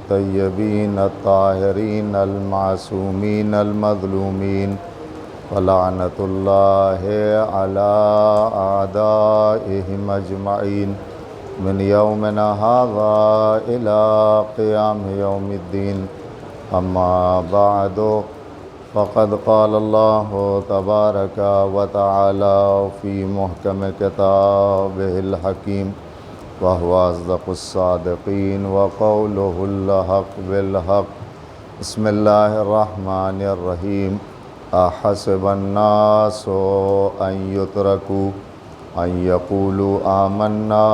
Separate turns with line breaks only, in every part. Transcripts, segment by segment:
الطيبين الطاهرين المعصومين المظلومين ولعنة الله على أعدائهم أجمعين من يومنا هذا إلى قيام يوم الدين. أما بعد فقد قال الله تبارك وتعالى في محكم كتابه الحكيم وهو أصدق الصادقين وقوله الحق بالحق. بسم الله الرحمن الرحيم. أحسب الناس أن يتركوا أن يقولوا آمنا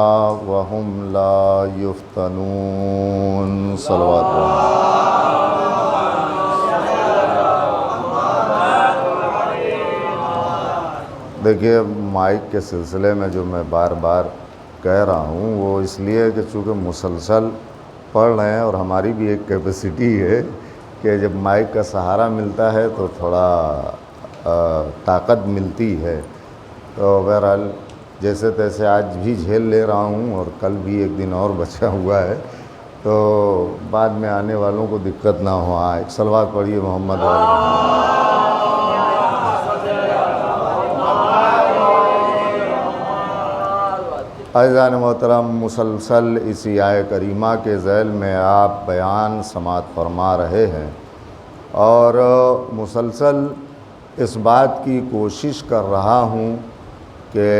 وهم لا يفتنون. صلوات اللہ. دیکھیے، مائک کے سلسلے میں جو میں بار بار کہہ رہا ہوں وہ اس لیے کہ چونکہ مسلسل پڑھ رہے ہیں اور ہماری بھی ایک کیپیسٹی ہے کہ جب مائک کا سہارا ملتا ہے تو تھوڑا طاقت ملتی ہے. تو بہرحال جیسے تیسے آج بھی جھیل لے رہا ہوں اور کل بھی ایک دن اور بچا ہوا ہے، تو بعد میں آنے والوں کو دقت نہ ہو. ایک صلوات پڑھیے محمد علیہ. عزیزان محترم، مسلسل اسی آیہ کریمہ کے ذیل میں آپ بیان سماعت فرما رہے ہیں اور مسلسل اس بات کی کوشش کر رہا ہوں کہ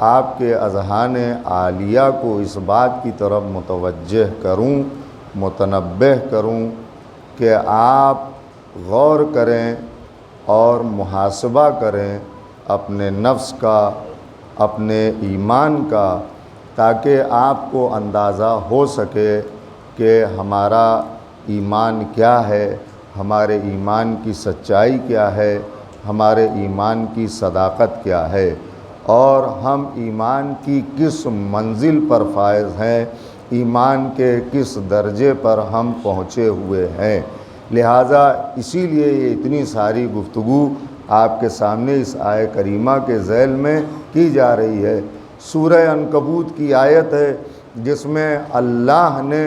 آپ کے اذہان عالیہ کو اس بات کی طرف متوجہ کروں، متنبہ کروں کہ آپ غور کریں اور محاسبہ کریں اپنے نفس کا، اپنے ایمان کا، تاکہ آپ کو اندازہ ہو سکے کہ ہمارا ایمان کیا ہے، ہمارے ایمان کی سچائی کیا ہے، ہمارے ایمان کی صداقت کیا ہے، اور ہم ایمان کی کس منزل پر فائز ہیں، ایمان کے کس درجے پر ہم پہنچے ہوئے ہیں. لہٰذا اسی لیے یہ اتنی ساری گفتگو آپ کے سامنے اس آیہ کریمہ کے ذیل میں کی جا رہی ہے. سورہ عنکبوت کی آیت ہے جس میں اللہ نے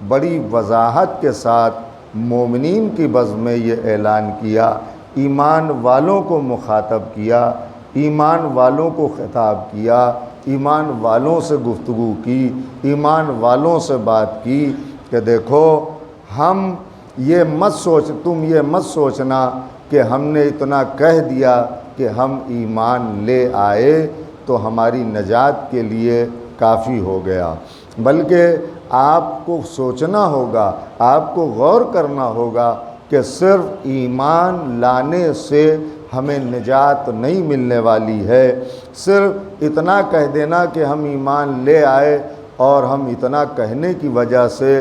بڑی وضاحت کے ساتھ مومنین کی بز میں یہ اعلان کیا، ایمان والوں کو مخاطب کیا، ایمان والوں کو خطاب کیا، ایمان والوں سے گفتگو کی، ایمان والوں سے بات کی کہ دیکھو، تم یہ مت سوچنا کہ ہم نے اتنا کہہ دیا کہ ہم ایمان لے آئے تو ہماری نجات کے لیے کافی ہو گیا، بلکہ آپ کو سوچنا ہوگا، آپ کو غور کرنا ہوگا کہ صرف ایمان لانے سے ہمیں نجات نہیں ملنے والی ہے. صرف اتنا کہہ دینا کہ ہم ایمان لے آئے اور ہم اتنا کہنے کی وجہ سے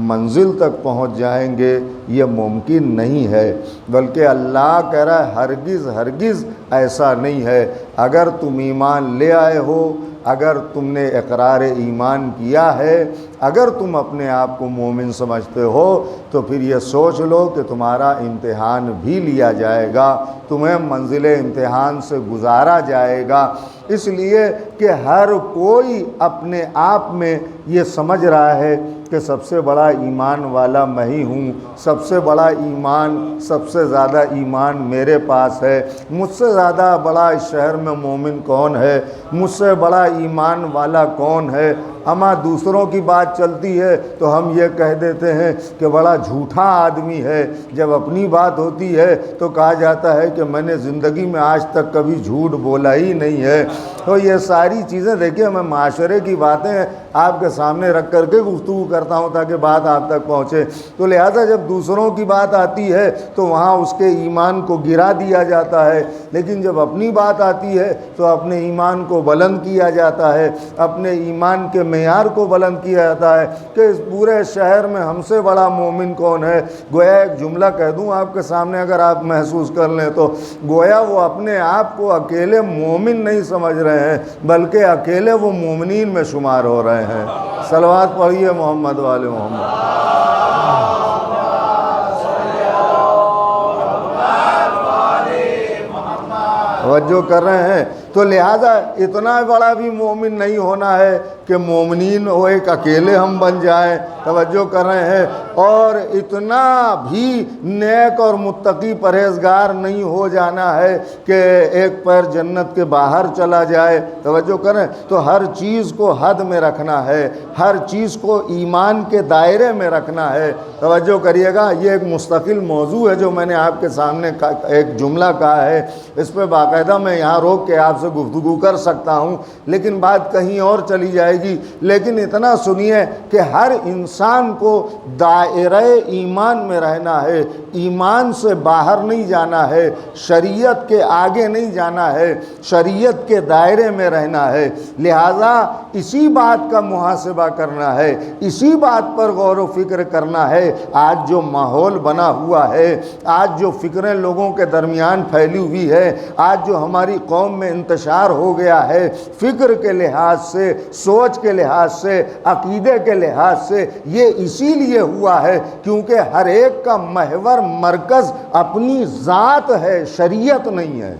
منزل تک پہنچ جائیں گے، یہ ممکن نہیں ہے. بلکہ اللہ کہہ رہا ہے ہرگز ہرگز ایسا نہیں ہے. اگر تم ایمان لے آئے ہو، اگر تم نے اقرار ایمان کیا ہے، اگر تم اپنے آپ کو مومن سمجھتے ہو، تو پھر یہ سوچ لو کہ تمہارا امتحان بھی لیا جائے گا، تمہیں منزل امتحان سے گزارا جائے گا. اس لیے کہ ہر کوئی اپنے آپ میں یہ سمجھ رہا ہے کہ سب سے بڑا ایمان والا میں ہی ہوں، سب سے بڑا ایمان، سب سے زیادہ ایمان میرے پاس ہے، مجھ سے زیادہ بڑا اس شہر میں مومن کون ہے، مجھ سے بڑا ایمان والا کون ہے. اما دوسروں کی بات چلتی ہے تو ہم یہ کہہ دیتے ہیں کہ بڑا جھوٹا آدمی ہے. جب اپنی بات ہوتی ہے تو کہا جاتا ہے کہ میں نے زندگی میں آج تک کبھی جھوٹ بولا ہی نہیں ہے. تو یہ ساری چیزیں دیکھیں، میں معاشرے کی باتیں آپ کے سامنے رکھ کر کے گفتگو کرتا ہوں تاکہ بات آپ تک پہنچے. تو لہٰذا جب دوسروں کی بات آتی ہے تو وہاں اس کے ایمان کو گرا دیا جاتا ہے، لیکن جب اپنی بات آتی ہے تو اپنے ایمان کو بلند کیا جاتا ہے، اپنے ایمان کے معیار کو بلند کیا جاتا ہے کہ اس پورے شہر میں ہم سے بڑا مومن کون ہے. گویا ایک جملہ کہہ دوں آپ کے سامنے، اگر آپ محسوس کر لیں تو گویا وہ اپنے آپ کو اکیلے مومن نہیں سمجھ رہے ہیں، بلکہ اکیلے وہ مومنین میں شمار ہو رہے ہیں. صلوات پڑھیے محمد والے محمد. توجہ کر رہے ہیں؟ تو لہذا اتنا بڑا بھی مومن نہیں ہونا ہے کہ مومنین ہو ایک اکیلے ہم بن جائیں. توجہ کر رہے ہیں؟ اور اتنا بھی نیک اور متقی پرہیزگار نہیں ہو جانا ہے کہ ایک پیر جنت کے باہر چلا جائے. توجہ کریں, تو ہر چیز کو حد میں رکھنا ہے, ہر چیز کو ایمان کے دائرے میں رکھنا ہے. توجہ کریے گا, یہ ایک مستقل موضوع ہے جو میں نے آپ کے سامنے ایک جملہ کہا ہے. اس پہ باقاعدہ میں یہاں روک کے آپ سے گفتگو کر سکتا ہوں, لیکن بات کہیں اور چلی جائے گی. لیکن اتنا سنیے کہ ہر انسان کو دائرہ ایمان میں رہنا ہے, ایمان سے باہر نہیں جانا ہے, شریعت کے آگے نہیں جانا ہے, شریعت کے دائرے میں رہنا ہے. لہٰذا اسی بات کا محاسبہ کرنا ہے, اسی بات پر غور و فکر کرنا ہے. آج جو ماحول بنا ہوا ہے, آج جو فکریں لوگوں کے درمیان پھیلی ہوئی ہے, آج جو ہماری قوم میں انتشار ہو گیا ہے, فکر کے لحاظ سے, سوچ کے لحاظ سے, عقیدے کے لحاظ سے, یہ اسی لیے ہوا ہے کیونکہ ہر ایک کا محور مرکز اپنی ذات ہے, شریعت نہیں ہے.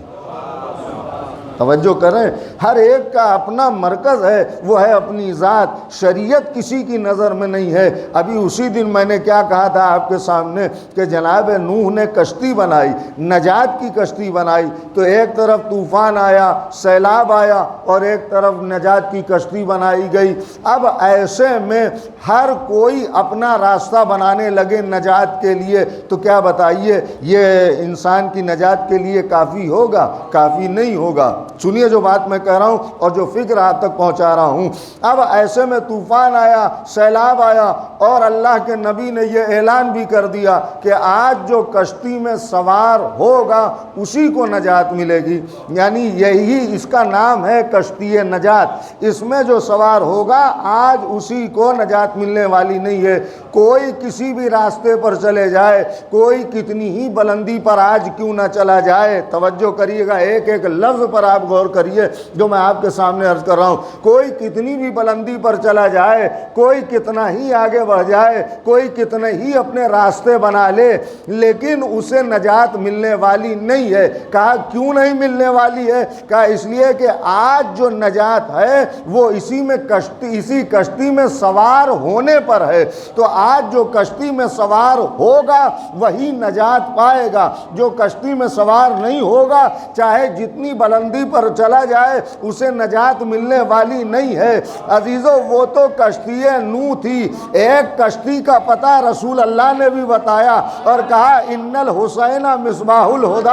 توجہ کریں, ہر ایک کا اپنا مرکز ہے, وہ ہے اپنی ذات, شریعت کسی کی نظر میں نہیں ہے. ابھی اسی دن میں نے کیا کہا تھا آپ کے سامنے کہ جناب نوح نے کشتی بنائی, نجات کی کشتی بنائی, تو ایک طرف طوفان آیا, سیلاب آیا, اور ایک طرف نجات کی کشتی بنائی گئی. اب ایسے میں ہر کوئی اپنا راستہ بنانے لگے نجات کے لیے, تو کیا بتائیے یہ انسان کی نجات کے لیے کافی ہوگا؟ کافی نہیں ہوگا. سنیے جو بات میں کہہ رہا ہوں اور جو فکر آپ تک پہنچا رہا ہوں. اب ایسے میں طوفان آیا, سیلاب آیا, اور اللہ کے نبی نے یہ اعلان بھی کر دیا کہ آج جو کشتی میں سوار ہوگا اسی کو نجات ملے گی. یعنی یہی اس کا نام ہے کشتی نجات. اس میں جو سوار ہوگا آج اسی کو نجات ملنے والی نہیں ہے. کوئی کسی بھی راستے پر چلے جائے, کوئی کتنی ہی بلندی پر آج کیوں نہ چلا جائے, توجہ کریے گا, ایک ایک لفظ پر آپ غور کریے جو میں آپ کے سامنے عرض کر رہا ہوں. کوئی کتنی بھی بلندی پر چلا جائے, کوئی کتنا ہی آگے بڑھ جائے, کوئی کتنے ہی اپنے راستے بنا لے, لیکن اسے نجات ملنے والی نہیں ہے. کہا کیوں نہیں ملنے والی ہے؟ کہا اس لیے کہ آج جو نجات ہے وہ اسی کشتی میں سوار ہونے پر ہے. تو آج جو کشتی میں سوار ہوگا وہی نجات پائے گا. جو کشتی میں سوار نہیں ہوگا چاہے جتنی بلندی پر چلا جائے اسے نجات ملنے والی نہیں ہے. عزیزو, وہ تو کشتی نوح تھی. ایک کشتی کا پتہ رسول اللہ نے بھی بتایا اور کہا ان الحسین مصباح الہدی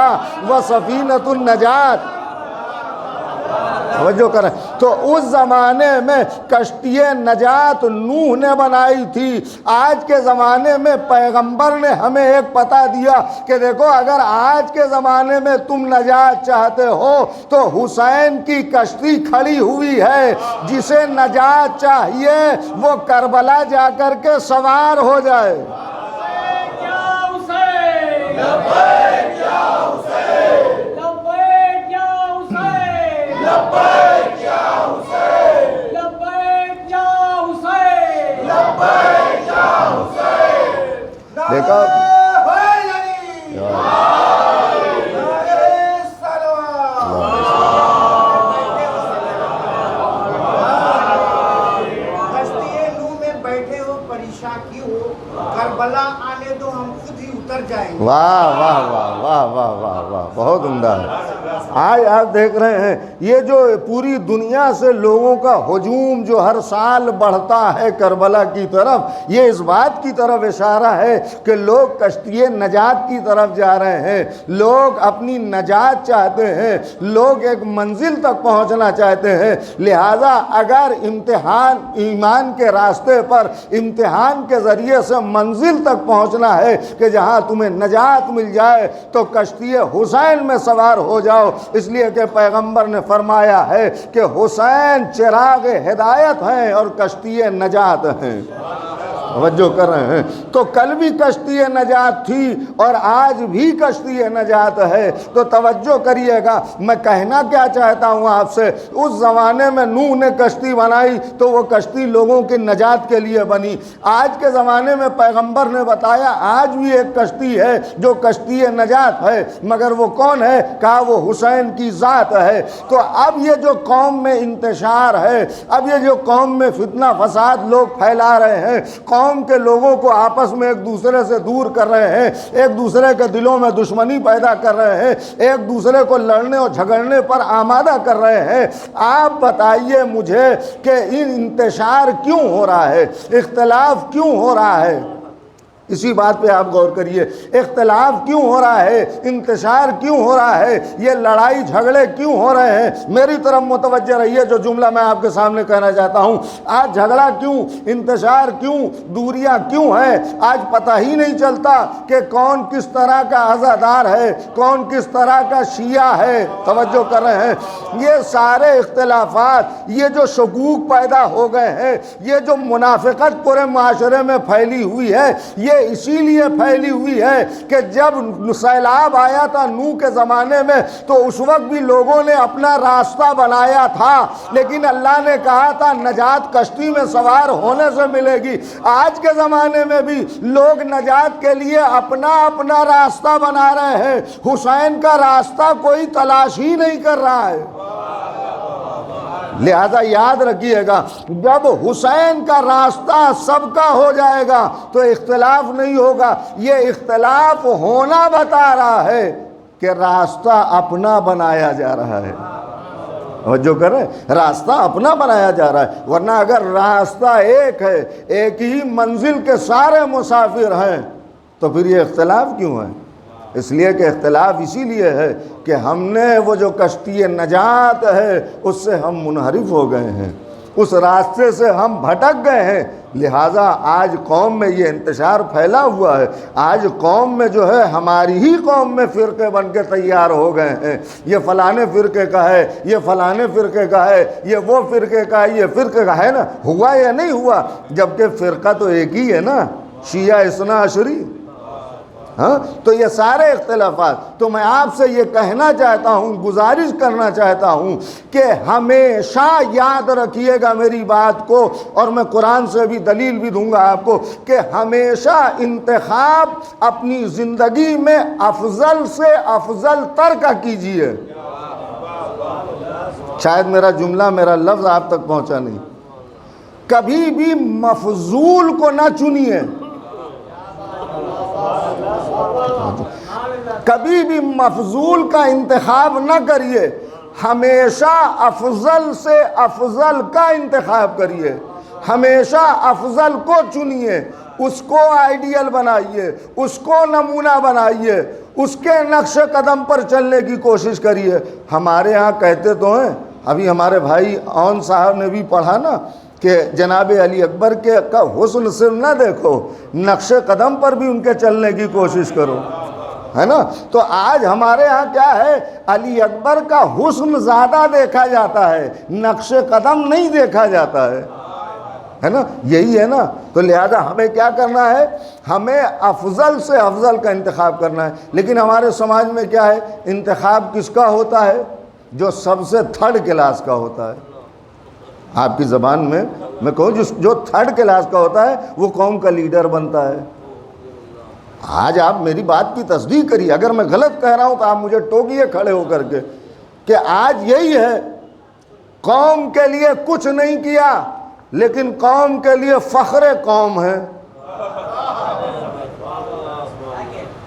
و سفینۃ النجات. توجہ کریں, تو اس زمانے میں کشتی نجات نوح نے بنائی تھی. آج کے زمانے میں پیغمبر نے ہمیں ایک پتہ دیا کہ دیکھو اگر آج کے زمانے میں تم نجات چاہتے ہو تو حسین کی کشتی کھڑی ہوئی ہے. جسے نجات چاہیے وہ کربلا جا کر کے سوار ہو جائے. دیکھا
کربلا آنے دو, ہم خود ہی اتر جائیں گے.
واہ واہ واہ واہ واہ واہ واہ, بہت عمدہ ہے. آج آپ دیکھ رہے ہیں یہ جو پوری دنیا سے لوگوں کا ہجوم جو ہر سال بڑھتا ہے کربلا کی طرف, یہ اس بات کی طرف اشارہ ہے کہ لوگ کشتی نجات کی طرف جا رہے ہیں. لوگ اپنی نجات چاہتے ہیں, لوگ ایک منزل تک پہنچنا چاہتے ہیں. لہذا اگر امتحان ایمان کے راستے پر امتحان کے ذریعے سے منزل تک پہنچنا ہے کہ جہاں تمہیں نجات مل جائے تو کشتی حسین میں سوار ہو جاؤ. اس لیے کہ پیغمبر نے فرمایا ہے کہ حسین چراغ ہدایت ہیں اور کشتی نجات ہیں. توجہ کر رہے ہیں. تو کل بھی کشتی نجات تھی اور آج بھی کشتی نجات ہے. تو توجہ کریے گا, میں کہنا کیا چاہتا ہوں آپ سے, اس زمانے میں نوح نے کشتی بنائی تو وہ کشتی لوگوں کی نجات کے لیے بنی. آج کے زمانے میں پیغمبر نے بتایا آج بھی ایک کشتی ہے جو کشتی نجات ہے, مگر وہ کون ہے؟ کہا وہ حسین کی ذات ہے. تو اب یہ جو قوم میں انتشار ہے, اب یہ جو قوم میں فتنہ فساد لوگ پھیلا رہے ہیں, قوم قوم کے لوگوں کو آپس میں ایک دوسرے سے دور کر رہے ہیں، ایک دوسرے کے دلوں میں دشمنی پیدا کر رہے ہیں، ایک دوسرے کو لڑنے اور جھگڑنے پر آمادہ کر رہے ہیں۔ آپ بتائیے مجھے کہ انتشار کیوں ہو رہا ہے، اختلاف کیوں ہو رہا ہے؟ اسی بات پہ آپ غور کریے، اختلاف کیوں ہو رہا ہے، انتشار کیوں ہو رہا ہے، یہ لڑائی جھگڑے کیوں ہو رہے ہیں؟ میری طرف متوجہ رہیے، جو جملہ میں آپ کے سامنے کہنا چاہتا ہوں، آج جھگڑا کیوں، انتشار کیوں، دوریاں کیوں ہیں؟ آج پتہ ہی نہیں چلتا کہ کون کس طرح کا عزادار ہے، کون کس طرح کا شیعہ ہے۔ توجہ کر رہے ہیں؟ یہ سارے اختلافات، یہ جو شکوک پیدا ہو گئے ہیں، یہ جو منافقت پورے معاشرے میں پھیلی ہوئی ہے، یہ اسی لیے پھیلی ہوئی ہے کہ جب سیلاب آیا تھا نوح کے زمانے میں تو اس وقت بھی لوگوں نے اپنا راستہ بنایا تھا، لیکن اللہ نے کہا تھا نجات کشتی میں سوار ہونے سے ملے گی۔ آج کے زمانے میں بھی لوگ نجات کے لیے اپنا راستہ بنا رہے ہیں، حسین کا راستہ کوئی تلاش ہی نہیں کر رہا ہے۔ لہذا یاد رکھیے گا، جب حسین کا راستہ سب کا ہو جائے گا تو اختلاف نہیں ہوگا۔ یہ اختلاف ہونا بتا رہا ہے کہ راستہ اپنا بنایا جا رہا ہے۔ جو کرے راستہ اپنا بنایا جا رہا ہے، ورنہ اگر راستہ ایک ہے، ایک ہی منزل کے سارے مسافر ہیں، تو پھر یہ اختلاف کیوں ہے؟ اس لیے کہ اختلاف اسی لیے ہے کہ ہم نے وہ جو کشتی نجات ہے اس سے ہم منحرف ہو گئے ہیں، اس راستے سے ہم بھٹک گئے ہیں۔ لہٰذا آج قوم میں یہ انتشار پھیلا ہوا ہے، آج قوم میں جو ہے ہماری ہی قوم میں فرقے بن کے تیار ہو گئے ہیں، یہ فلانے فرقے کا ہے، یہ فلانے فرقے کا ہے، یہ وہ فرقے کا ہے، یہ فرقے کا ہے نا۔ ہوا یا نہیں ہوا؟ جبکہ فرقہ تو ایک ہی ہے نا، شیعہ اثنا عشری۔ ہاں، تو یہ سارے اختلافات، تو میں آپ سے یہ کہنا چاہتا ہوں، گزارش کرنا چاہتا ہوں کہ ہمیشہ یاد رکھیے گا میری بات کو، اور میں قرآن سے بھی دلیل بھی دوں گا آپ کو، کہ ہمیشہ انتخاب اپنی زندگی میں افضل سے افضل تر کا کیجیے۔ شاید میرا جملہ، میرا لفظ آپ تک پہنچا نہیں۔ کبھی بھی مفضول کو نہ چنیے، کبھی بھی مفضول کا انتخاب نہ کریے، ہمیشہ افضل سے افضل کا انتخاب کریے، ہمیشہ افضل کو چنیے، اس کو آئیڈیل بنائیے، اس کو نمونہ بنائیے، اس کے نقش قدم پر چلنے کی کوشش کریے۔ ہمارے ہاں کہتے تو ہیں، ابھی ہمارے بھائی اون صاحب نے بھی پڑھا نا کہ جناب علی اکبر کے کا حسن صرف نہ دیکھو، نقش قدم پر بھی ان کے چلنے کی کوشش کرو، ہے نا۔ تو آج ہمارے ہاں کیا ہے، علی اکبر کا حسن زیادہ دیکھا جاتا ہے، نقش قدم نہیں دیکھا جاتا ہے نا، یہی ہے نا۔ تو لہذا ہمیں کیا کرنا ہے، ہمیں افضل سے افضل کا انتخاب کرنا ہے۔ لیکن ہمارے سماج میں کیا ہے، انتخاب کس کا ہوتا ہے؟ جو سب سے تھرڈ کلاس کا ہوتا ہے۔ آپ کی زبان میں کہوں، جو تھرڈ کلاس کا ہوتا ہے وہ قوم کا لیڈر بنتا ہے۔ آج آپ میری بات کی تصدیق کریے، اگر میں غلط کہہ رہا ہوں تو آپ مجھے ٹوکیے کھڑے ہو کر کے، کہ آج یہی ہے، قوم کے لیے کچھ نہیں کیا لیکن قوم کے لیے فخر قوم ہے۔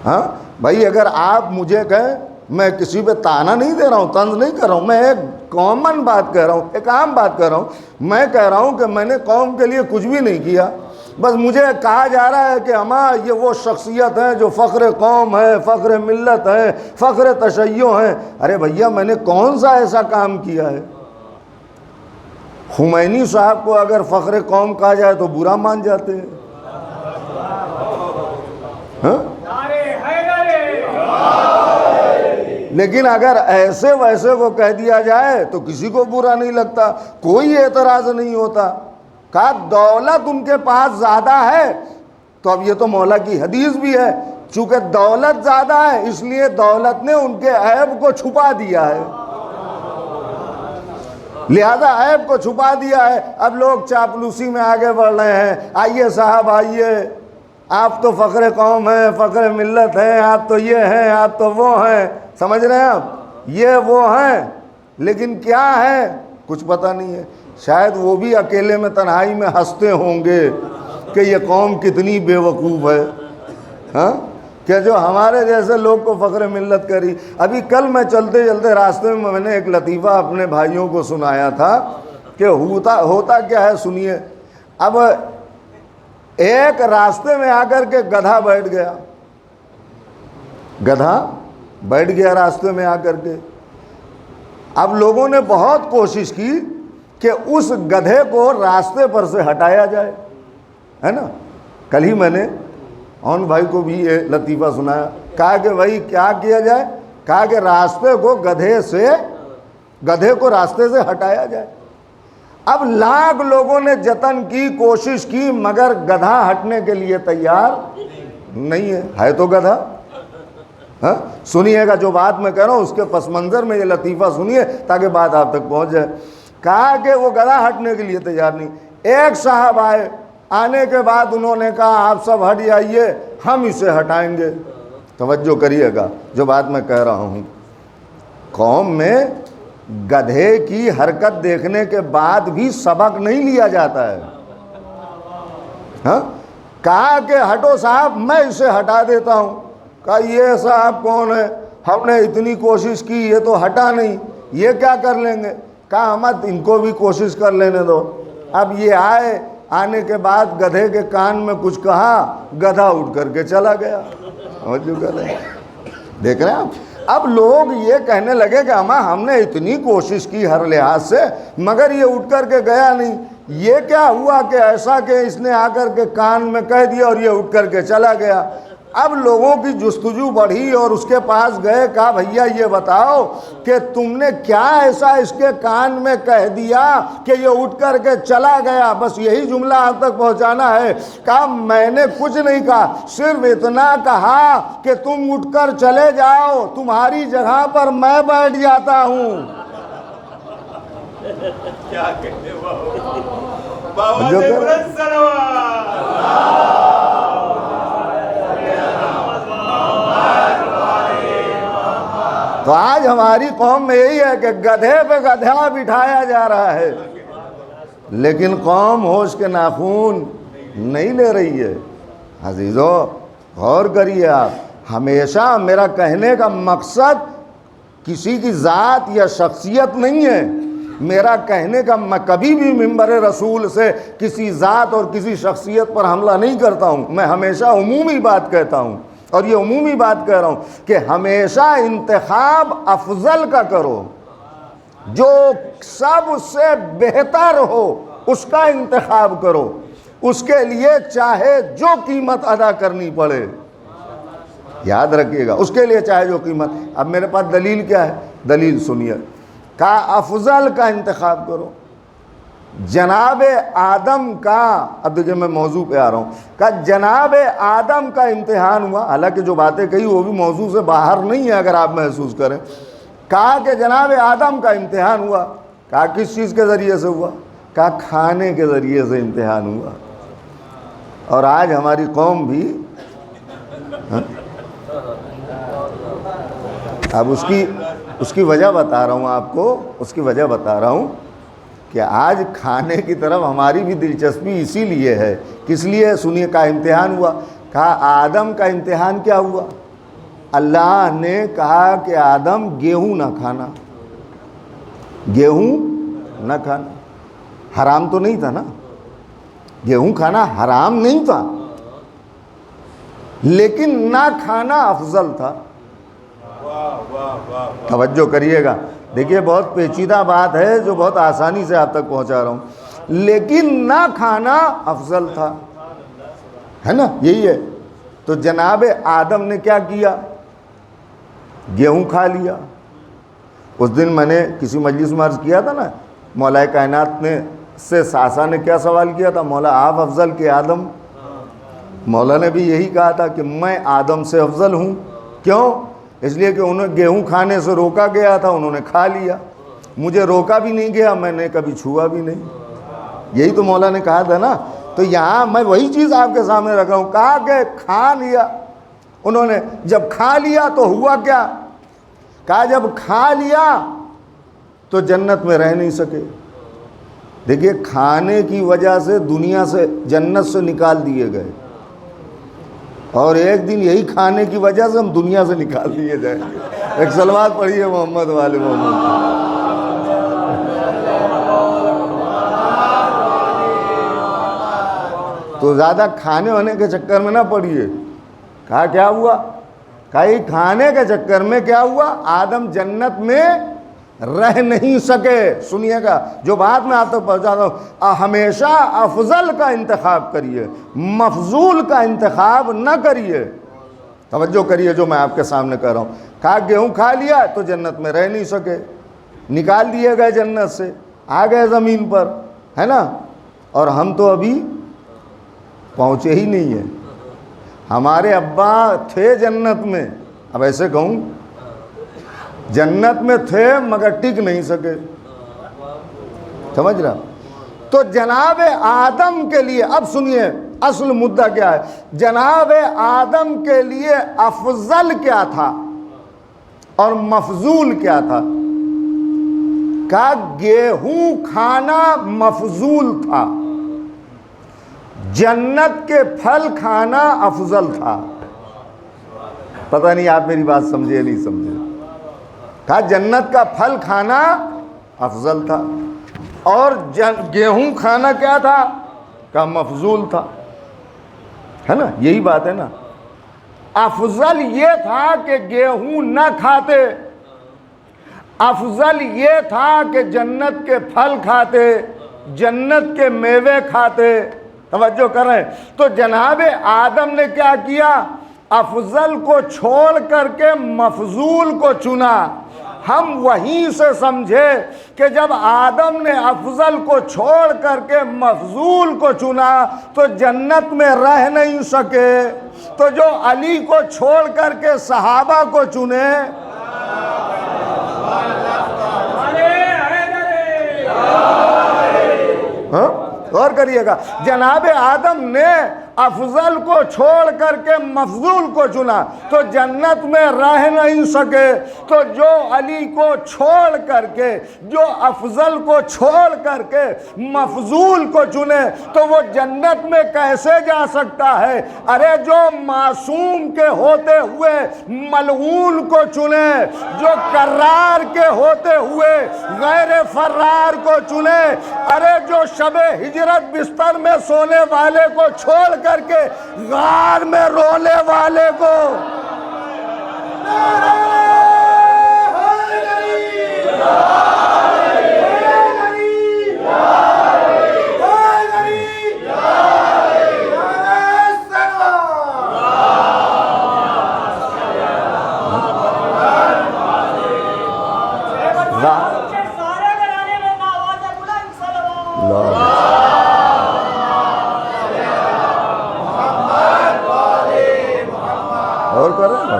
ہاں بھائی، اگر آپ مجھے کہیں، میں کسی پہ تانا نہیں دے رہا ہوں، طنز نہیں کر رہا ہوں، میں ایک کامن بات کہہ رہا ہوں، ایک عام بات کہہ رہا ہوں۔ میں کہہ رہا ہوں کہ میں نے قوم کے لیے کچھ بھی نہیں کیا، بس مجھے کہا جا رہا ہے کہ ہماں یہ وہ شخصیت ہیں جو فخر قوم ہے، فخر ملت ہے، فخر تشیع ہیں۔ ارے بھیا، میں نے کون سا ایسا کام کیا ہے؟ خمینی صاحب کو اگر فخر قوم کہا جائے تو برا مان جاتے ہیں، ہاں؟ لیکن اگر ایسے ویسے کو کہہ دیا جائے تو کسی کو برا نہیں لگتا، کوئی اعتراض نہیں ہوتا۔ کہا دولت ان کے پاس زیادہ ہے، تو اب یہ تو مولا کی حدیث بھی ہے، چونکہ دولت زیادہ ہے اس لیے دولت نے ان کے عیب کو چھپا دیا ہے، لہذا عیب کو چھپا دیا ہے۔ اب لوگ چاپلوسی میں آگے بڑھ رہے ہیں، آئیے صاحب آئیے، آپ تو فخر قوم ہیں، فخر ملت ہیں، آپ تو یہ ہیں، آپ تو وہ ہیں، سمجھ رہے ہیں آپ، یہ وہ ہیں، لیکن کیا ہے کچھ پتہ نہیں ہے۔ شاید وہ بھی اکیلے میں تنہائی میں ہنستے ہوں گے کہ یہ قوم کتنی بے وقوف ہے، ہاں، کہ جو ہمارے جیسے لوگ کو فخر ملت کری۔ ابھی کل میں چلتے چلتے راستے میں نے ایک لطیفہ اپنے بھائیوں کو سنایا تھا کہ ہوتا کیا ہے سنیے۔ اب ایک راستے میں آ کر کے گدھا بیٹھ گیا راستے میں آ کر کے۔ اب لوگوں نے بہت کوشش کی کہ اس گدھے کو راستے پر سے ہٹایا جائے، ہے نا۔ کل ہی میں نے اون بھائی کو بھی یہ لطیفہ سنایا، کہا کہ بھائی کیا کیا جائے، کہا کہ راستے کو گدھے کو راستے سے ہٹایا جائے۔ اب لاکھ لوگوں نے جتن کی، کوشش کی، مگر گدھا ہٹنے کے لیے تیار نہیں ہے تو گدھا۔ ہاں سنیے گا جو بات میں کہہ رہا ہوں اس کے پس منظر میں یہ لطیفہ سنیے تاکہ بات آپ تک پہنچ جائے۔ کہا کہ وہ گدھا ہٹنے کے لیے تیار نہیں۔ ایک صاحب آئے، آنے کے بعد انہوں نے کہا آپ سب ہٹ جائیے، ہم اسے ہٹائیں گے۔ توجہ کریے گا جو بات میں کہہ رہا ہوں۔ قوم میں گدھے کی حرکت دیکھنے کے بعد بھی سبق نہیں لیا جاتا ہے۔ ہاں کہا کہ ہٹو صاحب، میں اسے ہٹا دیتا ہوں۔ کہا یہ صاحب کون ہے، ہم نے اتنی کوشش کی یہ تو ہٹا نہیں، یہ کیا کر لیں گے۔ کہا مت ان کو بھی کوشش کر لینے دو۔ اب یہ آنے کے بعد گدھے کے کان میں کچھ کہا، گدھا اٹھ کر کے چلا گیا۔ دیکھ رہے ہیں آپ، اب لوگ یہ کہنے لگے کہ ہم نے اتنی کوشش کی ہر لحاظ سے مگر یہ اٹھ کر کے گیا نہیں۔ یہ کیا ہوا کہ ایسا کہ اس نے آ کر کے کان میں کہہ دیا اور یہ اٹھ کر کے چلا گیا۔ اب لوگوں کی جستجو بڑھی اور اس کے پاس گئے، کہا بھیا یہ بتاؤ کہ تم نے کیا ایسا اس کے کان میں کہہ دیا کہ یہ اٹھ کر کے چلا گیا، بس یہی جملہ آپ تک پہنچانا ہے۔ کہا میں نے کچھ نہیں کہا، صرف اتنا کہا کہ تم اٹھ کر چلے جاؤ، تمہاری جگہ پر میں بیٹھ جاتا ہوں۔
کیا کہتے بابا سے برس
تو آج ہماری قوم میں یہی ہے کہ گدھے پہ گدھا بٹھایا جا رہا ہے، لیکن قوم ہوش کے ناخون نہیں لے رہی ہے۔ عزیزو غور کریے آپ، ہمیشہ میرا کہنے کا مقصد کسی کی ذات یا شخصیت نہیں ہے۔ میرا کہنے کا میں کبھی بھی منبر رسول سے کسی ذات اور کسی شخصیت پر حملہ نہیں کرتا ہوں، میں ہمیشہ عمومی بات کہتا ہوں۔ اور یہ عمومی بات کہہ رہا ہوں کہ ہمیشہ انتخاب افضل کا کرو، جو سب سے بہتر ہو اس کا انتخاب کرو، اس کے لیے چاہے جو قیمت ادا کرنی پڑے، یاد رکھیے گا، اس کے لیے چاہے جو قیمت۔ اب میرے پاس دلیل کیا ہے، دلیل سنیے۔ کہا افضل کا انتخاب کرو۔ جناب آدم کا، اب دیکھیں میں موضوع پہ آ رہا ہوں، کہا جناب آدم کا امتحان ہوا، حالانکہ جو باتیں کہی وہ بھی موضوع سے باہر نہیں ہے اگر آپ محسوس کریں۔ کہا کہ جناب آدم کا امتحان ہوا۔ کہا کس چیز کے ذریعے سے ہوا، کہا کھانے کے ذریعے سے امتحان ہوا۔ اور آج ہماری قوم بھی اب اس کی وجہ بتا رہا ہوں آپ کو، اس کی وجہ بتا رہا ہوں کہ آج کھانے کی طرف ہماری بھی دلچسپی اسی لیے ہے۔ کس لیے، سنیے، کا امتحان ہوا۔ کہا آدم کا امتحان کیا ہوا، اللہ نے کہا کہ آدم گیہوں نہ کھانا، گیہوں نہ کھانا۔ حرام تو نہیں تھا نا، گیہوں کھانا حرام نہیں تھا، لیکن نہ کھانا افضل تھا۔ توجہ کریے گا، دیکھیے بہت پیچیدہ بات ہے جو بہت آسانی سے آپ تک پہنچا رہا ہوں، لیکن نہ کھانا افضل تھا، ہے نا، یہی ہے۔ تو جناب آدم نے کیا کیا، گیہوں کھا لیا۔ اس دن میں نے کسی مجلس میں عرض کیا تھا نا، مولا کائنات نے سے ساسا نے کیا سوال کیا تھا، مولا آپ افضل کہ آدم؟ مولا نے بھی یہی کہا تھا کہ میں آدم سے افضل ہوں۔ کیوں؟ اس لیے کہ انہیں گیہوں کھانے سے روکا گیا تھا، انہوں نے کھا لیا، مجھے روکا بھی نہیں گیا، میں نے کبھی چھوا بھی نہیں، یہی تو مولا نے کہا تھا نا۔ تو یہاں میں وہی چیز آپ کے سامنے رکھ رہا ہوں، کہا کہ کھا لیا انہوں نے۔ جب کھا لیا تو ہوا کیا، کہا جب کھا لیا تو جنت میں رہ نہیں سکے، دیکھیے کھانے کی وجہ سے دنیا سے جنت سے نکال دیے گئے، اور ایک دن یہی کھانے کی وجہ سے ہم دنیا سے نکال دیے جائیں گے۔ ایک صلوات پڑھیے محمد والے محمد۔ تو زیادہ کھانے ہونے کے چکر میں نہ پڑیے۔ کہا کیا ہوا؟ کہا یہ کھانے کے چکر میں کیا ہوا؟ آدم جنت میں رہ نہیں سکے۔ سنیے گا جو بات میں آپ تک پہنچاتا ہوں، ہمیشہ افضل کا انتخاب کریے، مفضول کا انتخاب نہ کریے۔ توجہ کریے جو میں آپ کے سامنے کر رہا ہوں۔ کہا گیہوں کھا لیا تو جنت میں رہ نہیں سکے، نکال دیے گئے جنت سے، آ گئے زمین پر، ہے نا؟ اور ہم تو ابھی پہنچے ہی نہیں ہیں۔ ہمارے ابا تھے جنت میں، اب ایسے کہوں جنت میں تھے مگر ٹک نہیں سکے، سمجھ رہا؟ تو جناب آدم کے لیے، اب سنیے اصل مدعا کیا ہے، جناب آدم کے لیے افضل کیا تھا اور مفضول کیا تھا؟ کہا گیہوں کھانا مفضول تھا، جنت کے پھل کھانا افضل تھا۔ پتہ نہیں آپ میری بات سمجھے نہیں سمجھے؟ کہا جنت کا پھل کھانا افضل تھا، اور گیہوں کھانا کیا تھا؟ کہا مفضول تھا، ہے نا؟ یہی بات ہے نا۔ افضل یہ تھا کہ گیہوں نہ کھاتے، افضل یہ تھا کہ جنت کے پھل کھاتے، جنت کے میوے کھاتے۔ توجہ کر رہے ہیں؟ تو جناب آدم نے کیا کیا؟ افضل کو چھوڑ کر کے مفضول کو چنا۔ ہم وہیں سے سمجھے کہ جب آدم نے افضل کو چھوڑ کر کے مفضول کو چنا تو جنت میں رہ نہیں سکے، تو جو علی کو چھوڑ کر کے صحابہ کو چنے، غور کریے گا، جناب آدم نے افضل کو چھوڑ کر کے مفضول کو چنا تو جنت میں رہ نہیں سکے، تو جو علی کو چھوڑ کر کے، جو افضل کو چھوڑ کر کے مفضول کو چنے تو وہ جنت میں کیسے جا سکتا ہے؟ ارے جو معصوم کے ہوتے ہوئے ملعون کو چنے، جو کرار کے ہوتے ہوئے غیر فرار کو چنے، ارے جو شب ہجرت بستر میں سونے والے کو چھوڑ کر کے غار میں رونے والے کو، اور کریں نا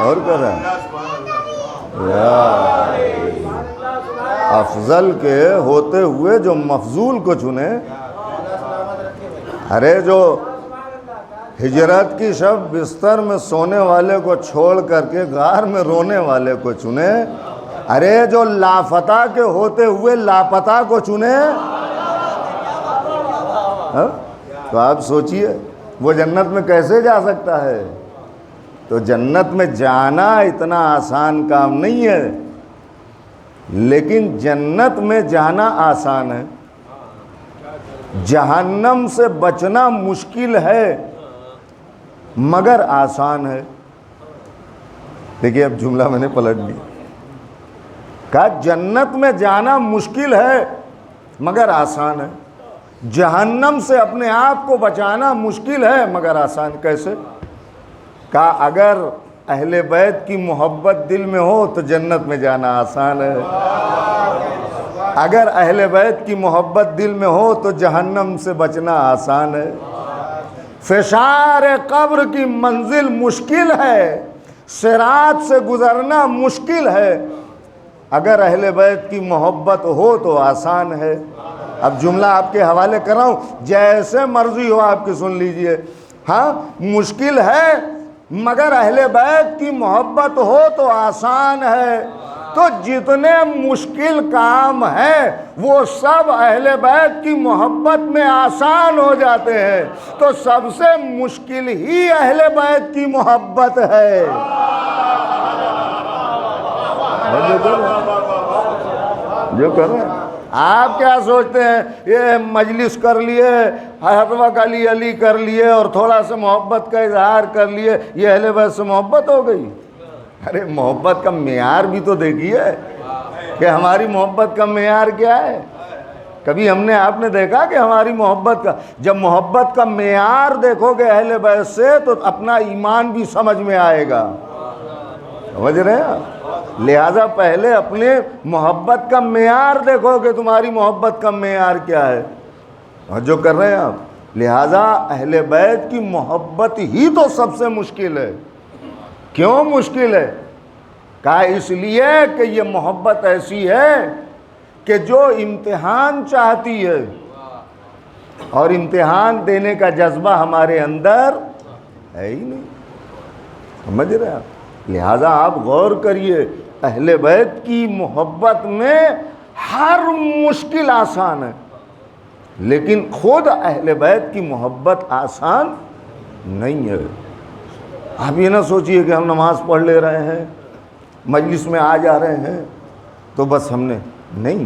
اور کریں افضل کے ہوتے ہوئے جو مفضول کو چنے، ارے جو ہجرت کی شب بستر میں سونے والے کو چھوڑ کر کے غار میں رونے والے کو چنے، ارے جو لاپتہ کے ہوتے ہوئے لاپتہ کو چنے، تو آپ سوچئے وہ جنت میں کیسے جا سکتا ہے؟ تو جنت میں جانا اتنا آسان کام نہیں ہے، لیکن جنت میں جانا آسان ہے، جہنم سے بچنا مشکل ہے مگر آسان ہے۔ دیکھیے اب جملہ میں نے پلٹ لیا، کہا جنت میں جانا مشکل ہے مگر آسان ہے، جہنم سے اپنے آپ کو بچانا مشکل ہے مگر آسان۔ کیسے؟ کہا اگر اہل بیت کی محبت دل میں ہو تو جنت میں جانا آسان ہے، اگر اہل بیت کی محبت دل میں ہو تو جہنم سے بچنا آسان ہے۔ فشار قبر کی منزل مشکل ہے، صراط سے گزرنا مشکل ہے، اگر اہل بیت کی محبت ہو تو آسان ہے۔ اب جملہ آپ کے حوالے کر رہا ہوں، جیسے مرضی ہو آپ کی سن لیجئے۔ ہاں، مشکل ہے مگر اہل بیت کی محبت ہو تو آسان ہے۔ تو جتنے مشکل کام ہیں وہ سب اہل بیت کی محبت میں آسان ہو جاتے ہیں، تو سب سے مشکل ہی اہل بیت کی محبت ہے۔ جو کر رہے ہیں آپ کیا سوچتے ہیں، یہ مجلس کر لیے، حتوق علی علی کر لیے اور تھوڑا سا محبت کا اظہار کر لیے، یہ اہل بیت سے محبت ہو گئی؟ ارے محبت کا معیار بھی تو دیکھیے کہ ہماری محبت کا معیار کیا ہے۔ کبھی ہم نے آپ نے دیکھا کہ ہماری محبت کا، جب محبت کا معیار دیکھو گے اہل بیت سے تو اپنا ایمان بھی سمجھ میں آئے گا، سمجھ رہے ہیں؟ لہذا پہلے اپنے محبت کا معیار دیکھو کہ تمہاری محبت کا معیار کیا ہے، اور جو کر رہے ہیں آپ۔ لہذا اہل بیت کی محبت ہی تو سب سے مشکل ہے۔ کیوں مشکل ہے؟ کہا اس لیے کہ یہ محبت ایسی ہے کہ جو امتحان چاہتی ہے، اور امتحان دینے کا جذبہ ہمارے اندر ہے ہی نہیں، سمجھ رہے ہیں آپ؟ لہذا آپ غور کریے، اہل بیت کی محبت میں ہر مشکل آسان ہے، لیکن خود اہل بیت کی محبت آسان نہیں ہے۔ آپ یہ نہ سوچئے کہ ہم نماز پڑھ لے رہے ہیں، مجلس میں آ جا رہے ہیں تو بس ہم نے نہیں،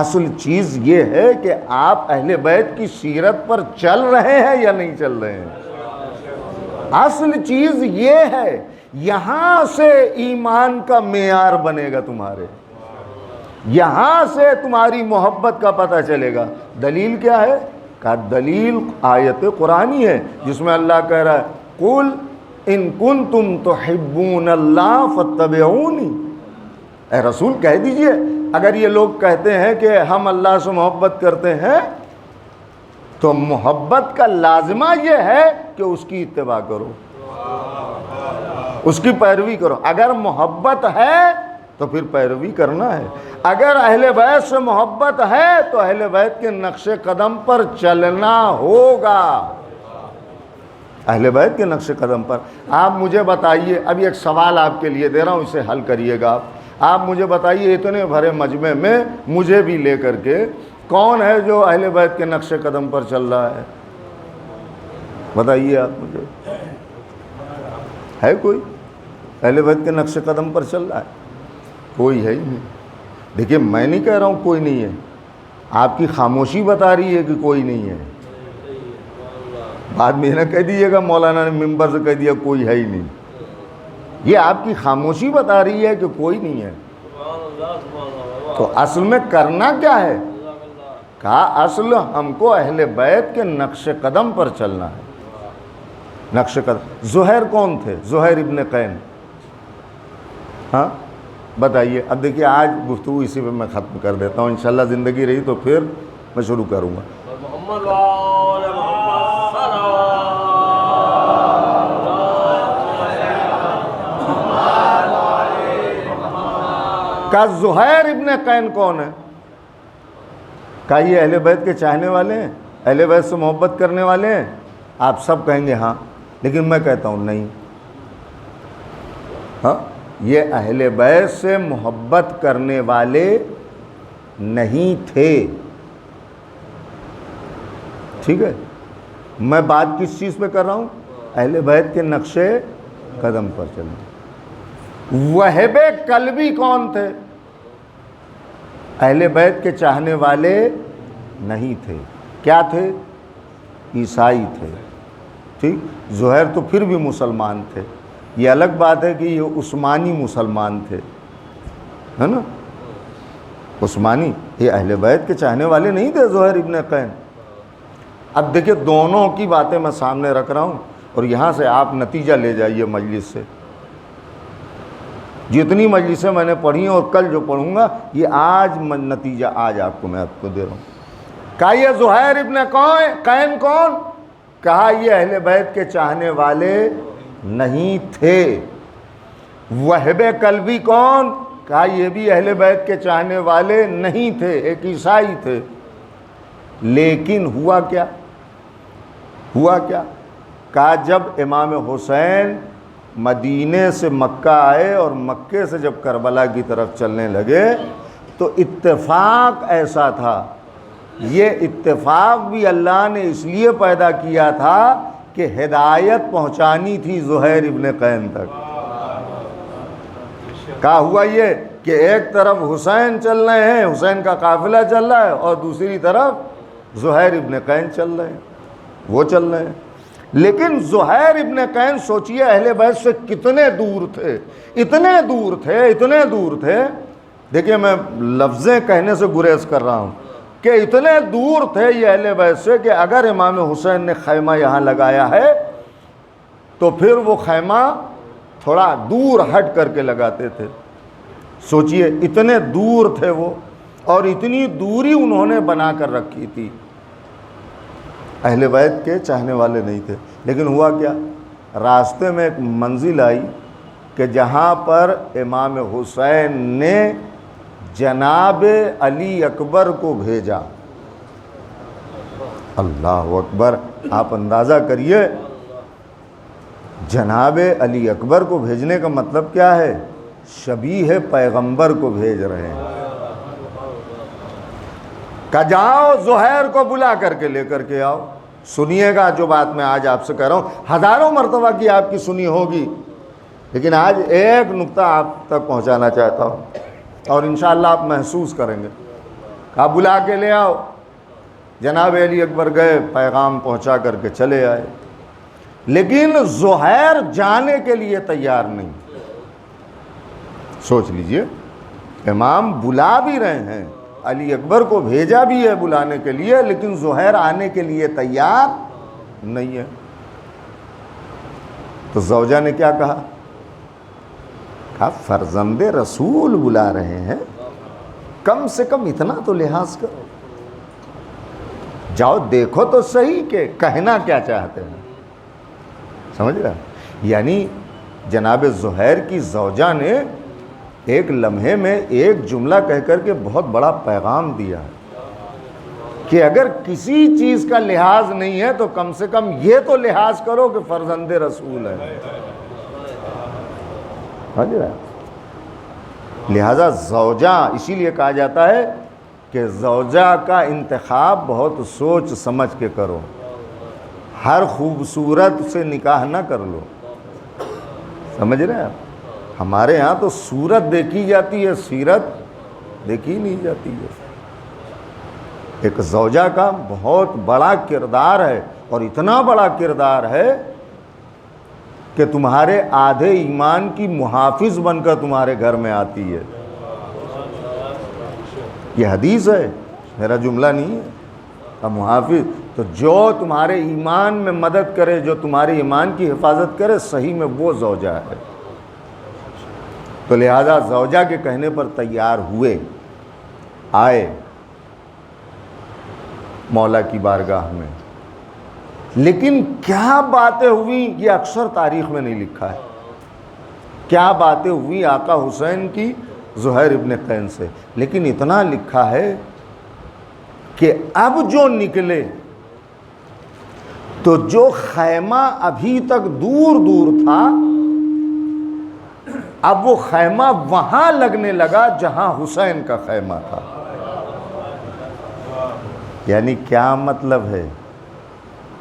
اصل چیز یہ ہے کہ آپ اہل بیت کی سیرت پر چل رہے ہیں یا نہیں چل رہے ہیں۔ اصل چیز یہ ہے، یہاں سے ایمان کا معیار بنے گا تمہارے، یہاں سے تمہاری محبت کا پتہ چلے گا۔ دلیل کیا ہے؟ کہ دلیل آیت قرآنی ہے جس میں اللہ کہہ رہا ہے قُلْ إِن كُنْتُمْ تُحِبُّونَ اللَّهَ فَاتَّبِعُونِي، اے رسول کہہ دیجئے اگر یہ لوگ کہتے ہیں کہ ہم اللہ سے محبت کرتے ہیں تو محبت کا لازمہ یہ ہے کہ اس کی اتباع کرو، اس کی پیروی کرو۔ اگر محبت ہے تو پھر پیروی کرنا ہے، اگر اہل بیت سے محبت ہے تو اہل بیت کے نقش قدم پر چلنا ہوگا، اہل بیت کے نقش قدم پر۔ آپ مجھے بتائیے، ابھی ایک سوال آپ کے لیے دے رہا ہوں، اسے حل کریے گا آپ مجھے بتائیے اتنے بھرے مجمع میں مجھے بھی لے کر کے کون ہے جو اہل بیت کے نقش قدم پر چل رہا ہے؟ بتائیے آپ مجھے، ہے کوئی اہل بیت کے نقش قدم پر چل رہا ہے؟ کوئی ہے ہی نہیں۔ دیکھیے میں نہیں کہہ رہا ہوں کوئی نہیں ہے، آپ کی خاموشی بتا رہی ہے کہ کوئی نہیں ہے۔ بعد میں نہ کہہ دیجیے گا مولانا نے ممبر سے کہہ دیا کوئی ہے ہی نہیں، یہ آپ کی خاموشی بتا رہی ہے کہ کوئی نہیں ہے۔ تو اصل میں کرنا کیا ہے؟ کہا اصل ہم کو اہل بیت کے نقش قدم پر چلنا ہے، نقش قدم۔ زہیر کون تھے؟ زہیر ابن قین، ہاں بتائیے۔ اب دیکھیے آج گفتگو اسی پہ میں ختم کر دیتا ہوں، انشاءاللہ زندگی رہی تو پھر میں شروع کروں گا۔ کہا زہیر ابن قین کون ہے؟ کہا یہ اہل بیت کے چاہنے والے ہیں، اہل بیت سے محبت کرنے والے ہیں؟ آپ سب کہیں گے ہاں، لیکن میں کہتا ہوں نہیں، ہاں یہ اہل بیت سے محبت کرنے والے نہیں تھے، ٹھیک ہے؟ میں بات کس چیز پہ کر رہا ہوں؟ اہل بیت کے نقش قدم پر چلنا۔ وہب قلبی کون تھے؟ اہل بیت کے چاہنے والے نہیں تھے، کیا تھے؟ عیسائی تھے، ٹھیک؟ زہیر تو پھر بھی مسلمان تھے، یہ الگ بات ہے کہ یہ عثمانی مسلمان تھے، ہے نا؟ عثمانی، یہ اہل بیت کے چاہنے والے نہیں تھے زہیر ابن قین۔ اب دیکھیں دونوں کی باتیں میں سامنے رکھ رہا ہوں اور یہاں سے آپ نتیجہ لے جائیے مجلس سے۔ جتنی مجلسیں میں نے پڑھی ہیں اور کل جو پڑھوں گا یہ آج نتیجہ آج آپ کو میں آپ کو دے رہا ہوں۔ کہا یہ زہیر ابن قین کون؟ کہا یہ اہل بیت کے چاہنے والے نہیں تھے۔ وہب قلبی کون؟ کہا یہ بھی اہل بیت کے چاہنے والے نہیں تھے، ایک عیسائی تھے۔ لیکن ہوا کیا؟ کہا جب امام حسین مدینے سے مکہ آئے اور مکے سے جب کربلا کی طرف چلنے لگے تو اتفاق ایسا تھا، یہ اتفاق بھی اللہ نے اس لیے پیدا کیا تھا کہ ہدایت پہنچانی تھی زہیر ابن قین تک۔ کہا ہوا یہ کہ ایک طرف حسین چل رہے ہیں، حسین کا قافلہ چل رہا ہے، اور دوسری طرف زہیر ابن قین چل رہے ہیں، وہ چل رہے ہیں۔ لیکن زہیر ابن قین سوچئے اہل بیت سے کتنے دور تھے، اتنے دور تھے۔ دیکھیں میں لفظیں کہنے سے گریز کر رہا ہوں کہ اتنے دور تھے یہ اہل بیت سے کہ اگر امام حسین نے خیمہ یہاں لگایا ہے تو پھر وہ خیمہ تھوڑا دور ہٹ کر کے لگاتے تھے۔ سوچئے اتنے دور تھے وہ، اور اتنی دوری انہوں نے بنا کر رکھی تھی۔ اہل بیت کے چاہنے والے نہیں تھے۔ لیکن ہوا کیا؟ راستے میں ایک منزل آئی کہ جہاں پر امام حسین نے جناب علی اکبر کو بھیجا۔ اللہ اکبر! آپ اندازہ کریے، جناب علی اکبر کو بھیجنے کا مطلب کیا ہے؟ شبیہ پیغمبر کو بھیج رہے ہیں۔ کہ جاؤ زہیر کو بلا کر کے لے کر کے آؤ۔ سنیے گا جو بات میں آج آپ سے کہہ رہا ہوں، ہزاروں مرتبہ کی آپ کی سنی ہوگی، لیکن آج ایک نقطہ آپ تک پہنچانا چاہتا ہوں اور انشاءاللہ آپ محسوس کریں گے۔ آپ بلا کے لے آؤ۔ جناب علی اکبر گئے، پیغام پہنچا کر کے چلے آئے، لیکن زہیر جانے کے لیے تیار نہیں۔ سوچ لیجئے، امام بلا بھی رہے ہیں، علی اکبر کو بھیجا بھی ہے بلانے کے لیے، لیکن زہیر آنے کے لیے تیار نہیں ہے۔ تو زوجہ نے کیا کہا؟ کہا فرزند رسول بلا رہے ہیں، کم سے کم اتنا تو لحاظ کرو، جاؤ دیکھو تو صحیح کہ کہنا کیا چاہتے ہیں۔ سمجھ رہا؟ یعنی جناب زہیر کی زوجہ نے ایک لمحے میں ایک جملہ کہہ کر کے بہت بڑا پیغام دیا کہ اگر کسی چیز کا لحاظ نہیں ہے تو کم سے کم یہ تو لحاظ کرو کہ فرزند رسول ہے۔ سمجھ رہا؟ لہذا زوجہ، اسی لیے کہا جاتا ہے کہ زوجہ کا انتخاب بہت سوچ سمجھ کے کرو، ہر خوبصورت سے نکاح نہ کر لو۔ سمجھ رہے ہیں؟ ہمارے ہاں تو صورت دیکھی جاتی ہے، سیرت دیکھی نہیں جاتی ہے۔ ایک زوجہ کا بہت بڑا کردار ہے، اور اتنا بڑا کردار ہے کہ تمہارے آدھے ایمان کی محافظ بن کر تمہارے گھر میں آتی ہے۔ یہ حدیث ہے، میرا جملہ نہیں ہے۔ محافظ تو جو تمہارے ایمان میں مدد کرے، جو تمہارے ایمان کی حفاظت کرے، صحیح میں وہ زوجہ ہے۔ تو لہذا زوجہ کے کہنے پر تیار ہوئے، آئے مولا کی بارگاہ میں۔ لیکن کیا باتیں ہوئی یہ اکثر تاریخ میں نہیں لکھا ہے۔ کیا باتیں ہوئی آقا حسین کی زہیر ابن قین سے، لیکن اتنا لکھا ہے کہ اب جو نکلے تو جو خیمہ ابھی تک دور دور تھا، اب وہ خیمہ وہاں لگنے لگا جہاں حسین کا خیمہ تھا۔ یعنی کیا مطلب ہے؟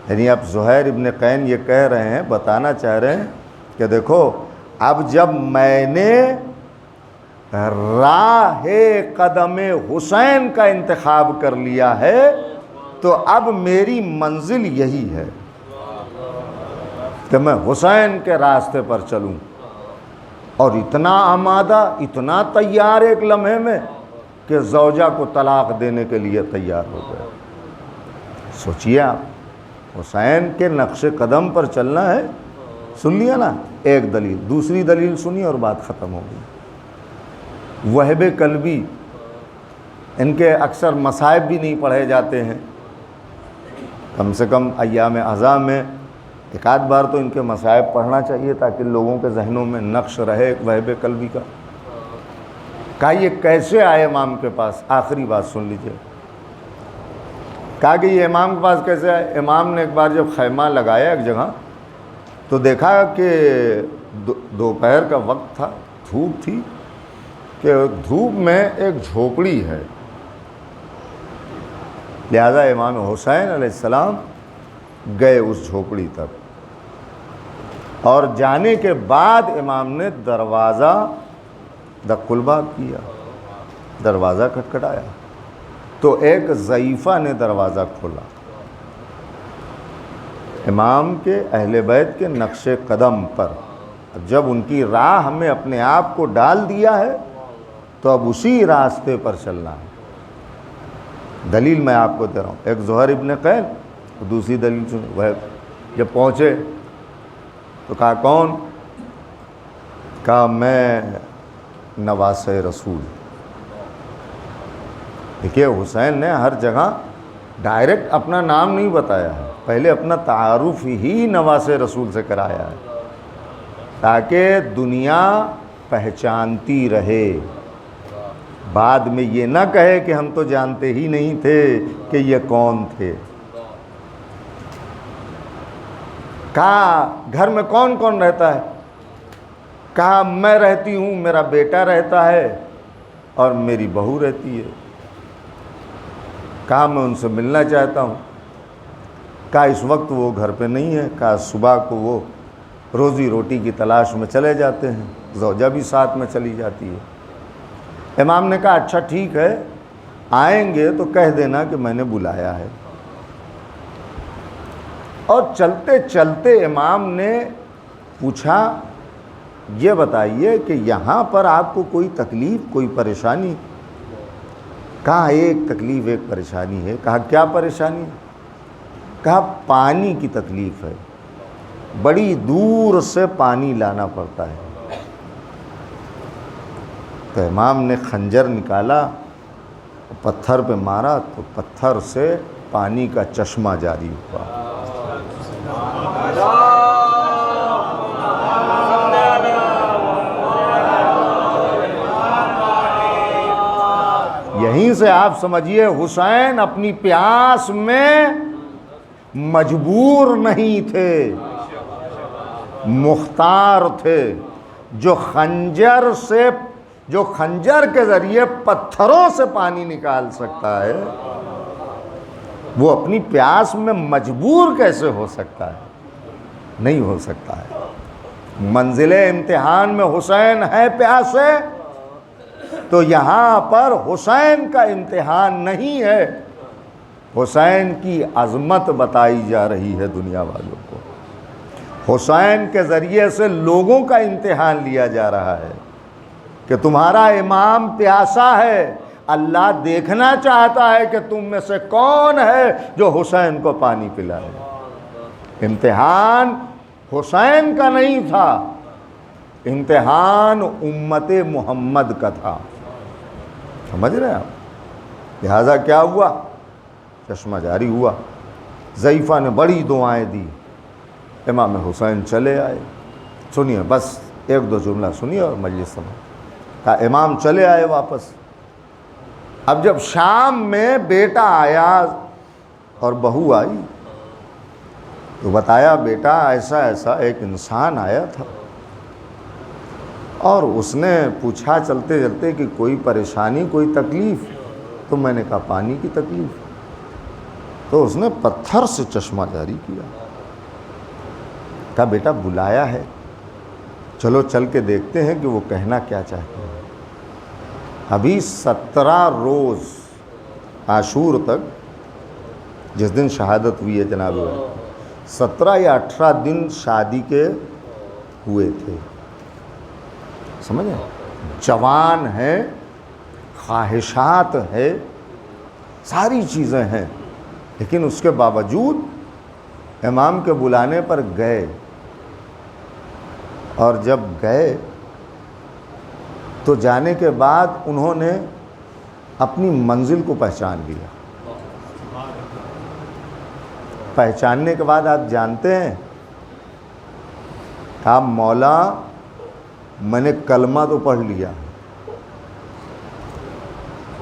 یعنی اب زہیر ابن قین یہ کہہ رہے ہیں، بتانا چاہ رہے ہیں کہ دیکھو اب جب میں نے راہ قدم حسین کا انتخاب کر لیا ہے تو اب میری منزل یہی ہے کہ میں حسین کے راستے پر چلوں۔ اور اتنا آمادہ، اتنا تیار ایک لمحے میں کہ زوجہ کو طلاق دینے کے لیے تیار ہو گئے۔ سوچئے آپ، حسین کے نقش قدم پر چلنا ہے۔ سن لیا نا ایک دلیل، دوسری دلیل سنی اور بات ختم ہو گئی۔ وہب قلبی، ان کے اکثر مصائب بھی نہیں پڑھے جاتے ہیں، کم سے کم ایام اعضاء میں ایک آدھ بار تو ان کے مصائب پڑھنا چاہیے تاکہ لوگوں کے ذہنوں میں نقش رہے ایک وہب قلبی کا. کہا یہ کیسے آئے امام کے پاس؟ آخری بات سن لیجئے. کہا کہ یہ امام کے پاس کیسے آئے؟ امام نے ایک بار جب خیمہ لگایا ایک جگہ تو دیکھا کہ دوپہر کا وقت تھا، دھوپ تھی، کہ دھوپ میں ایک جھوپڑی ہے. لہذا امام حسین علیہ السلام گئے اس جھوپڑی تک، اور جانے کے بعد امام نے دروازہ دق الباب کیا، دروازہ کھٹکھٹایا تو ایک ضعیفہ نے دروازہ کھولا. امام کے اہل بیت کے نقش قدم پر جب ان کی راہ میں اپنے آپ کو ڈال دیا ہے تو اب اسی راستے پر چلنا ہے. دلیل میں آپ کو دے رہا ہوں. ایک زہر ابن قیل، دوسری دلیل سن. وہ جب پہنچے تو کہا کون؟ کہا میں نواس رسول. دیکھیے حسین نے ہر جگہ ڈائریکٹ اپنا نام نہیں بتایا ہے، پہلے اپنا تعارف ہی نواس رسول سے کرایا ہے تاکہ دنیا پہچانتی رہے، بعد میں یہ نہ کہے کہ ہم تو جانتے ہی نہیں تھے کہ یہ کون تھے. کہا گھر میں کون کون رہتا ہے؟ کہا میں رہتی ہوں، میرا بیٹا رہتا ہے اور میری بہو رہتی ہے. کہا میں ان سے ملنا چاہتا ہوں. کہا اس وقت وہ گھر پہ نہیں ہے. کہا صبح کو وہ روزی روٹی کی تلاش میں چلے جاتے ہیں، زوجہ بھی ساتھ میں چلی جاتی ہے. امام نے کہا اچھا ٹھیک ہے، آئیں گے تو کہہ دینا کہ میں نے بلایا ہے. اور چلتے چلتے امام نے پوچھا یہ بتائیے کہ یہاں پر آپ کو کوئی تکلیف، کوئی پریشانی؟ کہا ایک تکلیف، ایک پریشانی ہے. کہا کیا پریشانی؟ کہا پانی کی تکلیف ہے، بڑی دور سے پانی لانا پڑتا ہے. تو امام نے خنجر نکالا، پتھر پہ مارا تو پتھر سے پانی کا چشمہ جاری ہوا. یہیں سے آپ سمجھیے حسین اپنی پیاس میں مجبور نہیں تھے، مختار تھے. جو خنجر کے ذریعے پتھروں سے پانی نکال سکتا ہے وہ اپنی پیاس میں مجبور کیسے ہو سکتا ہے؟ نہیں ہو سکتا ہے. منزل امتحان میں حسین ہے پیاسے تو یہاں پر حسین کا امتحان نہیں ہے، حسین کی عظمت بتائی جا رہی ہے دنیا والوں کو. حسین کے ذریعے سے لوگوں کا امتحان لیا جا رہا ہے کہ تمہارا امام پیاسا ہے، اللہ دیکھنا چاہتا ہے کہ تم میں سے کون ہے جو حسین کو پانی پلائے. امتحان حسین کا نہیں تھا، امتحان امت محمد کا تھا. سمجھ رہے ہیں آپ؟ لہٰذا کیا ہوا؟ چشمہ جاری ہوا. ضعیفہ نے بڑی دعائیں دی، امام حسین چلے آئے. سنیے بس ایک دو جملہ سنیے اور مجلس سمجھ. کہا امام چلے آئے واپس. اب جب شام میں بیٹا آیا اور بہو آئی تو بتایا بیٹا ایسا ایسا ایک انسان آیا تھا اور اس نے پوچھا چلتے چلتے کہ کوئی پریشانی، کوئی تکلیف؟ تو میں نے کہا پانی کی تکلیف. تو اس نے پتھر سے چشمہ جاری کیا. کہا بیٹا بلایا ہے، چلو چل کے دیکھتے ہیں کہ وہ کہنا کیا چاہتے ہیں. ابھی 17 روز عاشور تک، جس دن شہادت ہوئی ہے جناب، 17 یا 18 دن شادی کے ہوئے تھے. سمجھیں؟ جوان ہیں، خواہشات ہے، ساری چیزیں ہیں، لیکن اس کے باوجود امام کے بلانے پر گئے. اور جب گئے تو جانے کے بعد انہوں نے اپنی منزل کو پہچان لیا. پہچاننے کے بعد آپ جانتے ہیں، کہا مولا میں نے کلمہ تو پڑھ لیا،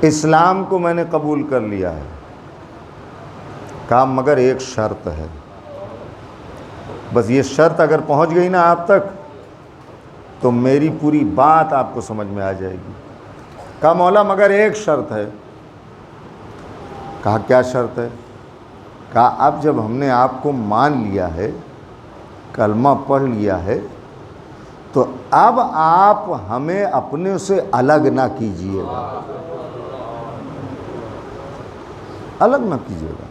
اسلام کو میں نے قبول کر لیا ہے، کہا مگر ایک شرط ہے، بس یہ شرط اگر پہنچ گئی نا آپ تک تو میری پوری بات آپ کو سمجھ میں آ جائے گی۔ کہا مولا مگر ایک شرط ہے۔ کہا کیا شرط ہے؟ کہا اب جب ہم نے آپ کو مان لیا ہے، کلمہ پڑھ لیا ہے، تو اب آپ ہمیں اپنے سے الگ نہ کیجیے گا، الگ نہ کیجیے گا۔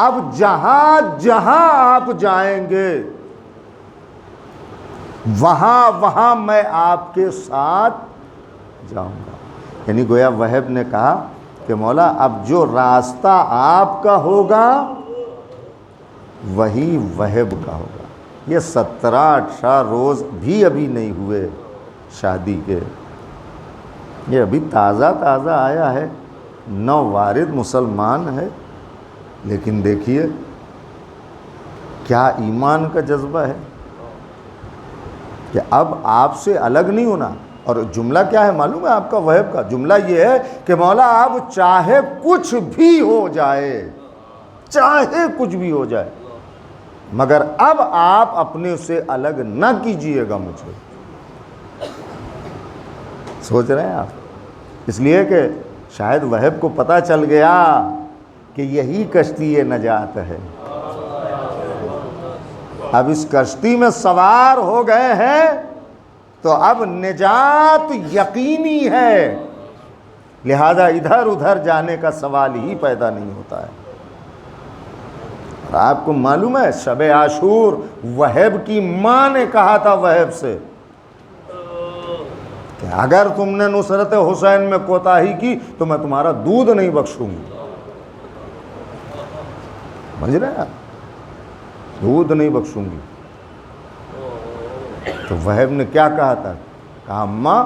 اب جہاں جہاں آپ جائیں گے وہاں وہاں میں آپ کے ساتھ جاؤں گا۔ یعنی گویا وہب نے کہا کہ مولا اب جو راستہ آپ کا ہوگا وہی وہب کا ہوگا۔ یہ 17-18 روز بھی ابھی نہیں ہوئے شادی کے، یہ ابھی تازہ تازہ آیا ہے، نووارد مسلمان ہے، لیکن دیکھیے کیا ایمان کا جذبہ ہے کہ اب آپ سے الگ نہیں ہونا۔ اور جملہ کیا ہے معلوم ہے آپ کا وہب کا؟ جملہ یہ ہے کہ مولا اب چاہے کچھ بھی ہو جائے، چاہے کچھ بھی ہو جائے، مگر اب آپ اپنے سے الگ نہ کیجیے گا مجھے۔ سوچ رہے ہیں آپ؟ اس لیے کہ شاید وہب کو پتہ چل گیا کہ یہی کشتی نجات ہے، اب اس کشتی میں سوار ہو گئے ہیں تو اب نجات یقینی ہے، لہذا ادھر ادھر جانے کا سوال ہی پیدا نہیں ہوتا ہے۔ اور آپ کو معلوم ہے شب عاشور وہب کی ماں نے کہا تھا وہب سے کہ اگر تم نے نصرت حسین میں کوتاہی کی تو میں تمہارا دودھ نہیں بخشوں گی۔ سمجھ رہے ہیں آپ؟ دودھ نہیں بخشوں گی۔ تو وہب نے کیا کہا تھا؟ کہا اماں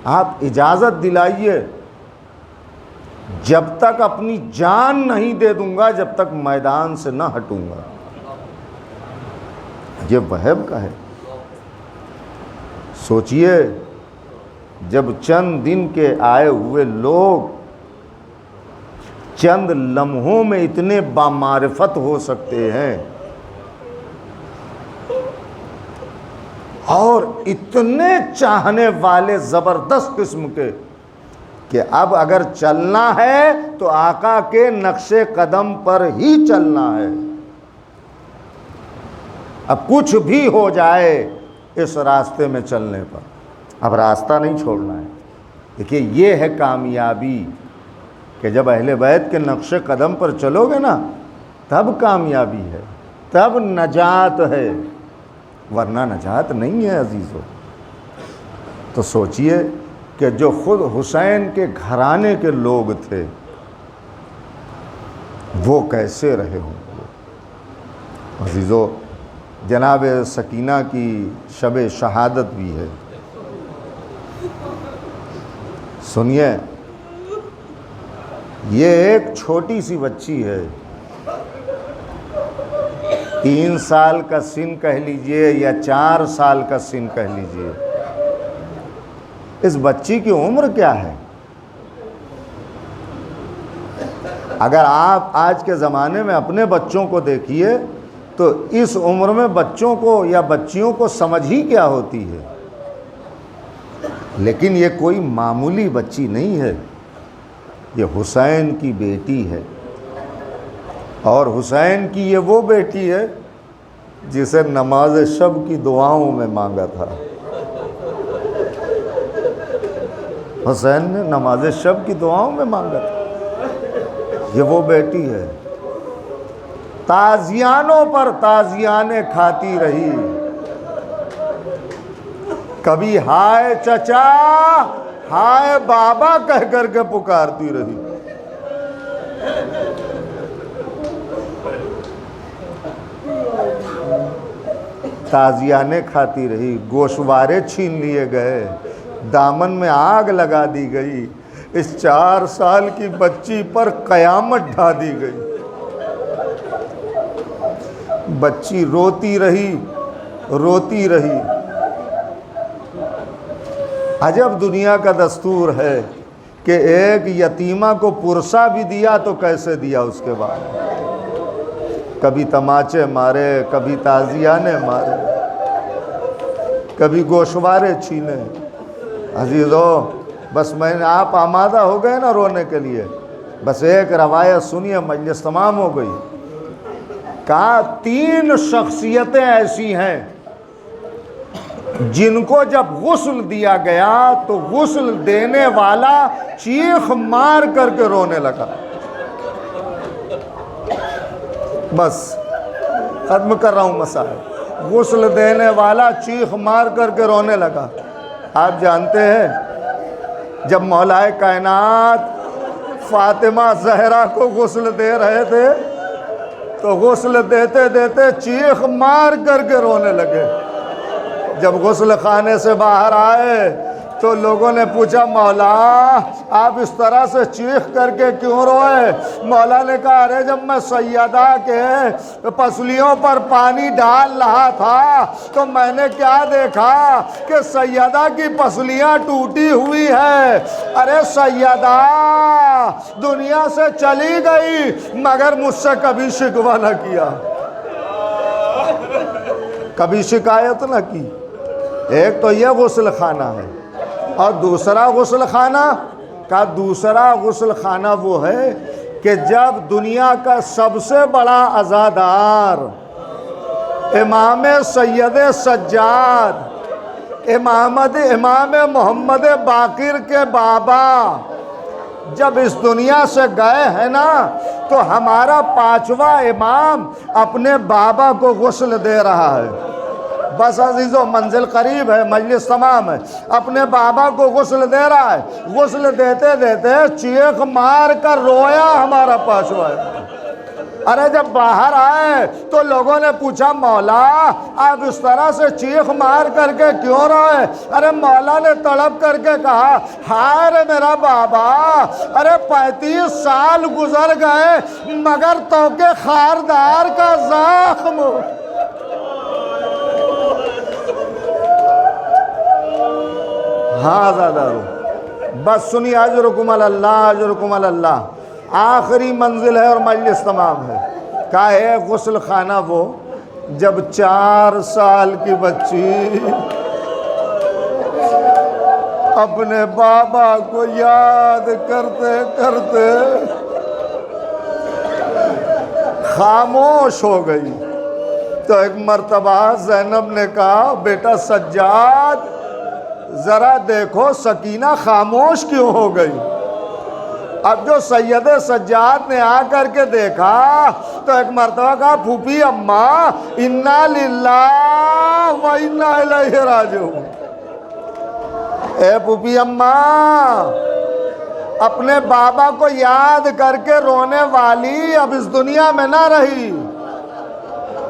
آپ اجازت دلائیے، جب تک اپنی جان نہیں دے دوں گا جب تک میدان سے نہ ہٹوں گا۔ یہ وہب کا ہے۔ سوچئے جب چند دن کے آئے ہوئے لوگ چند لمحوں میں اتنے بامعرفت ہو سکتے ہیں اور اتنے چاہنے والے زبردست قسم کے کہ اب اگر چلنا ہے تو آقا کے نقش قدم پر ہی چلنا ہے، اب کچھ بھی ہو جائے اس راستے میں چلنے پر، اب راستہ نہیں چھوڑنا ہے۔ دیکھیے یہ ہے کامیابی کہ جب اہل بیت کے نقش قدم پر چلو گے نا تب کامیابی ہے، تب نجات ہے، ورنہ نجات نہیں ہے عزیزو۔ تو سوچئے کہ جو خود حسین کے گھرانے کے لوگ تھے وہ کیسے رہے ہوں گے۔ عزیزو جناب سکینہ کی شب شہادت بھی ہے، سنیے، یہ ایک چھوٹی سی بچی ہے، 3 سال کا سن کہہ لیجئے یا 4 سال کا سن کہہ لیجئے، اس بچی کی عمر کیا ہے؟ اگر آپ آج کے زمانے میں اپنے بچوں کو دیکھیے تو اس عمر میں بچوں کو یا بچیوں کو سمجھ ہی کیا ہوتی ہے، لیکن یہ کوئی معمولی بچی نہیں ہے، یہ حسین کی بیٹی ہے، اور حسین کی یہ وہ بیٹی ہے جسے نماز شب کی دعاؤں میں مانگا تھا۔ حسین نے نماز شب کی دعاؤں میں مانگا تھا، یہ وہ بیٹی ہے۔ تازیانوں پر تازیانے کھاتی رہی، کبھی ہائے چچا ہائے بابا کہہ کر کے پکارتی رہی۔ تازیانے کھاتی رہی، گوشوارے چھین لیے گئے، دامن میں آگ لگا دی گئی، اس 4 سال کی بچی پر قیامت ڈھا دی گئی۔ بچی روتی رہی روتی رہی۔ عجب دنیا کا دستور ہے کہ ایک یتیمہ کو پرسہ بھی دیا تو کیسے دیا، اس کے بعد کبھی تماچے مارے، کبھی تازیانے مارے، کبھی گوشوارے چھینے۔ عزیزو بس آپ آمادہ ہو گئے نا رونے کے لیے، بس ایک روایت سنیے، مجلس تمام ہو گئی۔ کہا 3 شخصیتیں ایسی ہیں جن کو جب غسل دیا گیا تو غسل دینے والا چیخ مار کر کے رونے لگا۔ بس ختم کر رہا ہوں مسائل۔ غسل دینے والا چیخ مار کر کے رونے لگا۔ آپ جانتے ہیں جب مولا کائنات فاطمہ زہرا کو غسل دے رہے تھے تو غسل دیتے دیتے چیخ مار کر کے رونے لگے۔ جب غسل خانے سے باہر آئے تو لوگوں نے پوچھا مولا آپ اس طرح سے چیخ کر کے کیوں روئے؟ مولا نے کہا ارے جب میں سیدہ کے پسلیوں پر پانی ڈال رہا تھا تو میں نے کیا دیکھا کہ سیدہ کی پسلیاں ٹوٹی ہوئی ہے۔ ارے سیدہ دنیا سے چلی گئی مگر مجھ سے کبھی شکوہ نہ کیا، کبھی شکایت نہ کی۔ ایک تو یہ غسل خانہ ہے، اور دوسرا غسل خانہ کا دوسرا غسل خانہ وہ ہے کہ جب دنیا کا سب سے بڑا عزادار امام سید سجاد امام محمد باقر کے بابا جب اس دنیا سے گئے ہیں نا تو ہمارا 5واں امام اپنے بابا کو غسل دے رہا ہے۔ بس عزیزو منزل قریب ہے، مجلس تمام ہے، اپنے بابا کو غسل دے رہا ہے۔ غسل دیتے دیتے چیخ مار کر رویا ہمارا 5واں امام۔ ارے جب باہر آئے تو لوگوں نے پوچھا مولا آپ اس طرح سے چیخ مار کر کے کیوں روئے؟ ارے مولا نے تڑپ کر کے کہا ہائے رے میرا بابا، ارے 35 سال گزر گئے مگر تو کے خاردار کا زخم۔ ہاں زادارو بس سنی، اجرکم اللہ اجرکم اللہ۔ آخری منزل ہے اور مجلس تمام ہے۔ کہا ہے غسل خانہ وہ جب 4 سال کی بچی اپنے بابا کو یاد کرتے کرتے خاموش ہو گئی۔ تو ایک مرتبہ زینب نے کہا بیٹا سجاد ذرا دیکھو سکینہ خاموش کیوں ہو گئی؟ اب جو سید سجاد نے آ کر کے دیکھا تو ایک مرتبہ کہا پھوپھی اماں انا للہ و انا الیہ راجعون۔ اے پھوپھی اماں اپنے بابا کو یاد کر کے رونے والی اب اس دنیا میں نہ رہی،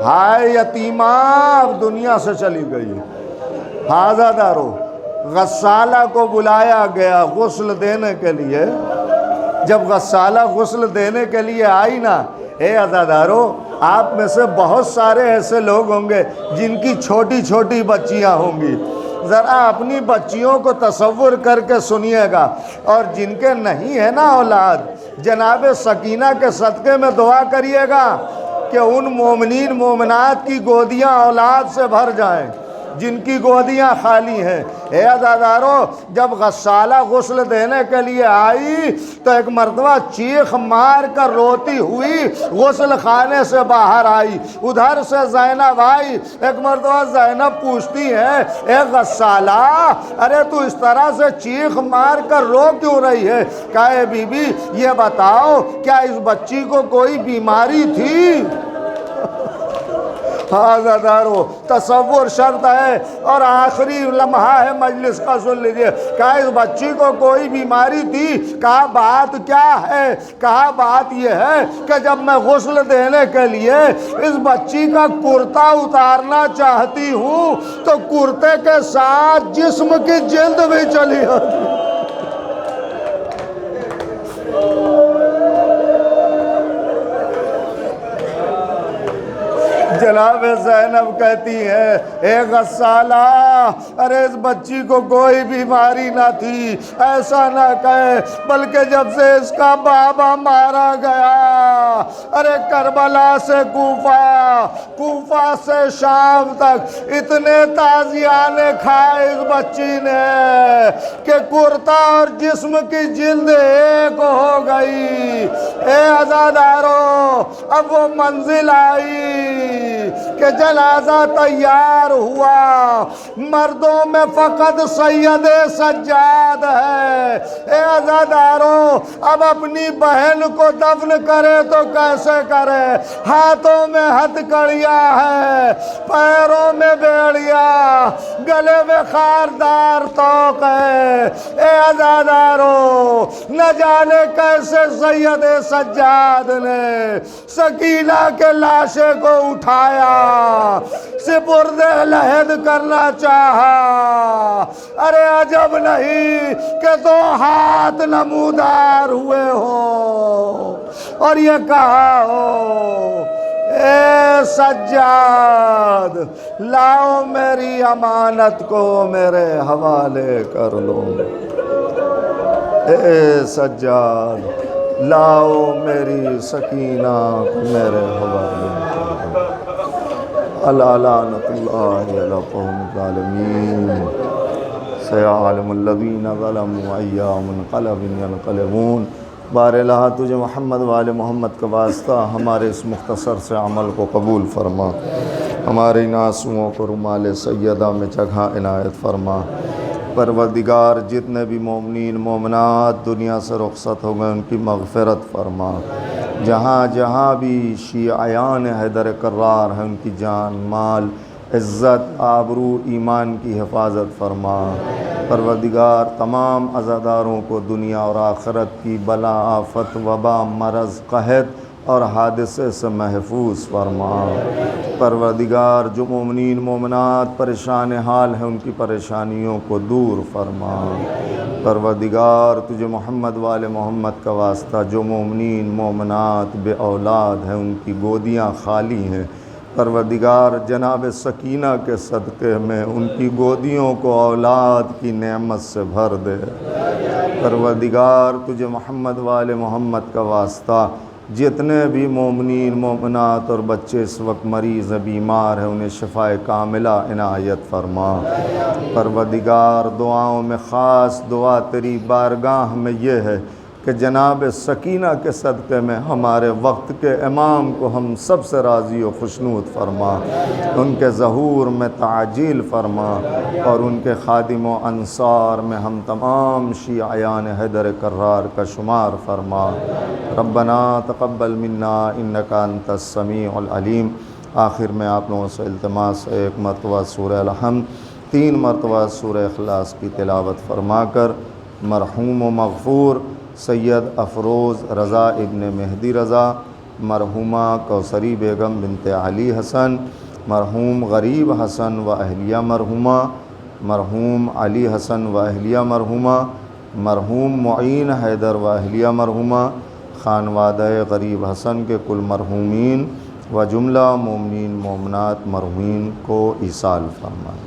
ہائے یتیمہ اب دنیا سے چلی گئی۔ ہاذا دارو غسالہ کو بلایا گیا غسل دینے کے لیے۔ جب غسالہ غسل دینے کے لیے آئی نا، اے عزادارو آپ میں سے بہت سارے ایسے لوگ ہوں گے جن کی چھوٹی چھوٹی بچیاں ہوں گی، ذرا اپنی بچیوں کو تصور کر کے سنیے گا، اور جن کے نہیں ہے نا اولاد جناب سکینہ کے صدقے میں دعا کریے گا کہ ان مومنین مومنات کی گودیاں اولاد سے بھر جائیں جن کی گودیاں خالی ہیں۔ اے عزادارو جب غسالہ غسل دینے کے لیے آئی تو ایک مرتبہ چیخ مار کر روتی ہوئی غسل خانے سے باہر آئی۔ ادھر سے زینب آئی، ایک مرتبہ زینب پوچھتی ہے اے غسالہ ارے تو اس طرح سے چیخ مار کر رو کیوں رہی ہے؟ کہا اے بی بی یہ بتاؤ کیا اس بچی کو کوئی بیماری تھی؟ عزادارو تصور شرط ہے اور آخری لمحہ ہے مجلس کا، سن لیجئے۔ کہا اس بچی کو کوئی بیماری تھی؟ کہا بات کیا ہے؟ کہا بات یہ ہے کہ جب میں غسل دینے کے لیے اس بچی کا کرتا اتارنا چاہتی ہوں تو کرتے کے ساتھ جسم کی جلد بھی چلی آتی۔ جناب زینب کہتی ہے اے غسالہ، ارے اس بچی کو کوئی بیماری نہ تھی، ایسا نہ کہے، بلکہ جب سے اس کا بابا مارا گیا، ارے کربلا سے کوفہ، کوفہ سے شام تک اتنے تازیانے کھائے اس بچی نے کہ کرتا اور جسم کی جلد ایک ہو گئی۔ اے عزادارو، اب وہ منزل آئی کہ جنازہ تیار ہوا، مردوں میں فقط سید سجاد ہے۔ اے عزادارو، اب اپنی بہن کو دفن کرے تو کیسے کرے؟ ہاتھوں میں ہتھکڑیاں ہے، پیروں میں بیڑیا، گلے میں خاردار توق ہے۔ اے عزادارو، نہ جانے کیسے سید سجاد نے سکینہ کے لاشے کو اٹھایا، سپرد لحد کرنا چاہا۔ ارے عجب نہیں کہ دو ہاتھ نمودار ہوئے ہو اور یہ کہا ہو اے سجاد لاؤ میری امانت کو میرے حوالے کر لو، اے سجاد لاؤ میری سکینہ کو میرے حوالے کر لو۔ الا لعنۃ اللہ علی القوم الظالمین، سیعلم الذین ظلموا ای منقلب ینقلبون۔ بار الہ تجھے محمد وآل محمد کا واسطہ ہمارے اس مختصر سے عمل کو قبول فرما، ہمارے ان آنسوؤں کو رومال سیدہ میں جگہ عنایت فرما۔ پروردگار جتنے بھی مومنین مومنات دنیا سے رخصت ہو گئے ان کی مغفرت فرما، جہاں جہاں بھی شیعیان حیدر کرار ہیں ان کی جان مال عزت آبرو ایمان کی حفاظت فرما۔ پروردگار تمام عزاداروں کو دنیا اور آخرت کی بلا آفت وبا مرض قحط اور حادثے سے محفوظ فرما۔ پروردگار جو مومنین مومنات پریشان حال ہیں ان کی پریشانیوں کو دور فرما۔ پروردگار تجھے محمد وآل محمد کا واسطہ جو مومنین مومنات بے اولاد ہیں ان کی گودیاں خالی ہیں، پروردگار جناب سکینہ کے صدقے میں ان کی گودیوں کو اولاد کی نعمت سے بھر دے۔ پروردگار تجھے محمد وآل محمد کا واسطہ جتنے بھی مومنین مومنات اور بچے اس وقت مریض بیمار ہیں انہیں شفائے کاملہ عنایت فرما۔ پروردگار دعاؤں میں خاص دعا تیری بارگاہ میں یہ ہے کہ جناب سکینہ کے صدقے میں ہمارے وقت کے امام کو ہم سب سے راضی و خوشنود فرما، ان کے ظہور میں تعجیل فرما اور ان کے خادم و انصار میں ہم تمام شیعیان حیدر کرار کا شمار فرما۔ ربنا تقبل منا انکا انت السمیع العلیم۔ آخر میں آپ لوگوں سے التماس ہے ایک مرتبہ سورہ الحمد 3 مرتبہ سورہ اخلاص کی تلاوت فرما کر مرحوم و مغفور سید افروز رضا ابن مہدی رضا، مرحومہ کوثری بیگم بنت علی حسن، مرحوم غریب حسن و اہلیہ مرحومہ، مرحوم علی حسن و اہلیہ مرحومہ، مرحوم معین حیدر و اہلیہ مرحومہ، خانوادہ غریب حسن کے کل مرحومین و جملہ مومنین مومنات مرحومین کو ایصال فرمائے۔